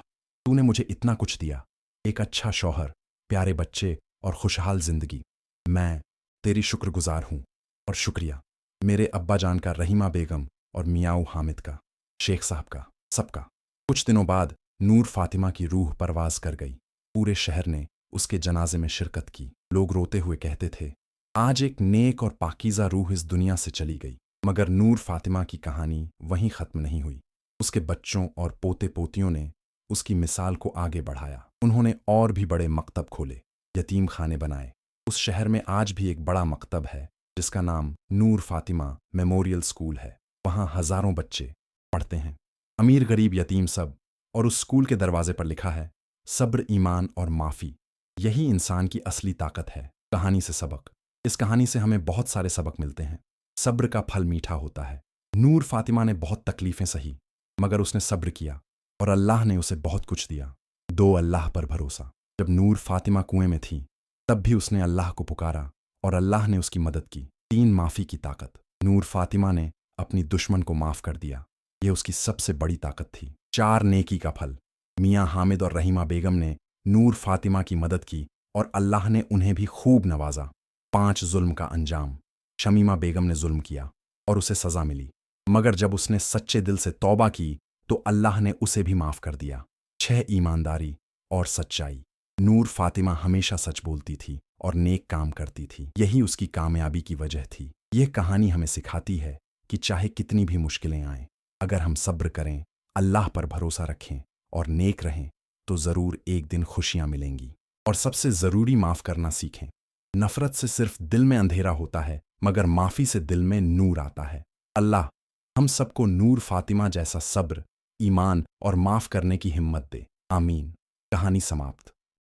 तूने मुझे इतना कुछ दिया, एक अच्छा शौहर, प्यारे बच्चे और खुशहाल जिंदगी। मैं तेरी शुक्रगुजार हूँ। और शुक्रिया मेरे अब्बा जान का, रहीमा बेगम और मियाऊ हामिद का, शेख साहब का, सबका। कुछ दिनों बाद नूर फातिमा की रूह परवाज कर गई। पूरे शहर ने उसके जनाजे में शिरकत की। लोग रोते हुए कहते थे, आज एक नेक और पाकीज़ा रूह इस दुनिया से चली गई। मगर नूर फातिमा की कहानी वहीं ख़त्म नहीं हुई। उसके बच्चों और पोते पोतियों ने उसकी मिसाल को आगे बढ़ाया। उन्होंने और भी बड़े मकतब खोले, यतीम खाने बनाए। उस शहर में आज भी एक बड़ा मकतब है जिसका नाम नूर फातिमा मेमोरियल स्कूल है। वहाँ हज़ारों बच्चे पढ़ते हैं, अमीर गरीब यतीम सब। और उस स्कूल के दरवाजे पर लिखा है, सब्र, ईमान और माफ़ी, यही इंसान की असली ताकत है। कहानी से सबक। इस कहानी से हमें बहुत सारे सबक मिलते हैं। सब्र का फल मीठा होता है। नूर फातिमा ने बहुत तकलीफ़ें सही, मगर उसने सब्र किया और अल्लाह ने उसे बहुत कुछ दिया। दो, अल्लाह पर भरोसा। जब नूर फातिमा कुएं में थी तब भी उसने अल्लाह को पुकारा और अल्लाह ने उसकी मदद की। तीन, माफ़ी की ताकत। नूर फातिमा ने अपनी दुश्मन को माफ़ कर दिया, यह उसकी सबसे बड़ी ताकत थी। चार, नेकी का फल। मियाँ हामिद और रहीमा बेगम ने नूर फातिमा की मदद की और अल्लाह ने उन्हें भी खूब नवाजा। पाँच, जुल्म का अंजाम। शमीमा बेगम ने जुल्म किया और उसे सज़ा मिली, मगर जब उसने सच्चे दिल से तौबा की तो अल्लाह ने उसे भी माफ़ कर दिया। छह, ईमानदारी और सच्चाई। नूर फातिमा हमेशा सच बोलती थी और नेक काम करती थी, यही उसकी कामयाबी की वजह थी। यह कहानी हमें सिखाती है कि चाहे कितनी भी मुश्किलें आएं, अगर हम सब्र करें, अल्लाह पर भरोसा रखें और नेक रहें तो ज़रूर एक दिन खुशियाँ मिलेंगी। और सबसे ज़रूरी, माफ़ करना सीखें। नफ़रत से सिर्फ दिल में अंधेरा होता है, मगर माफ़ी से दिल में नूर आता है। अल्लाह हम सबको नूर फातिमा जैसा सब्र, ईमान और माफ़ करने की हिम्मत दे। आमीन। कहानी समाप्त।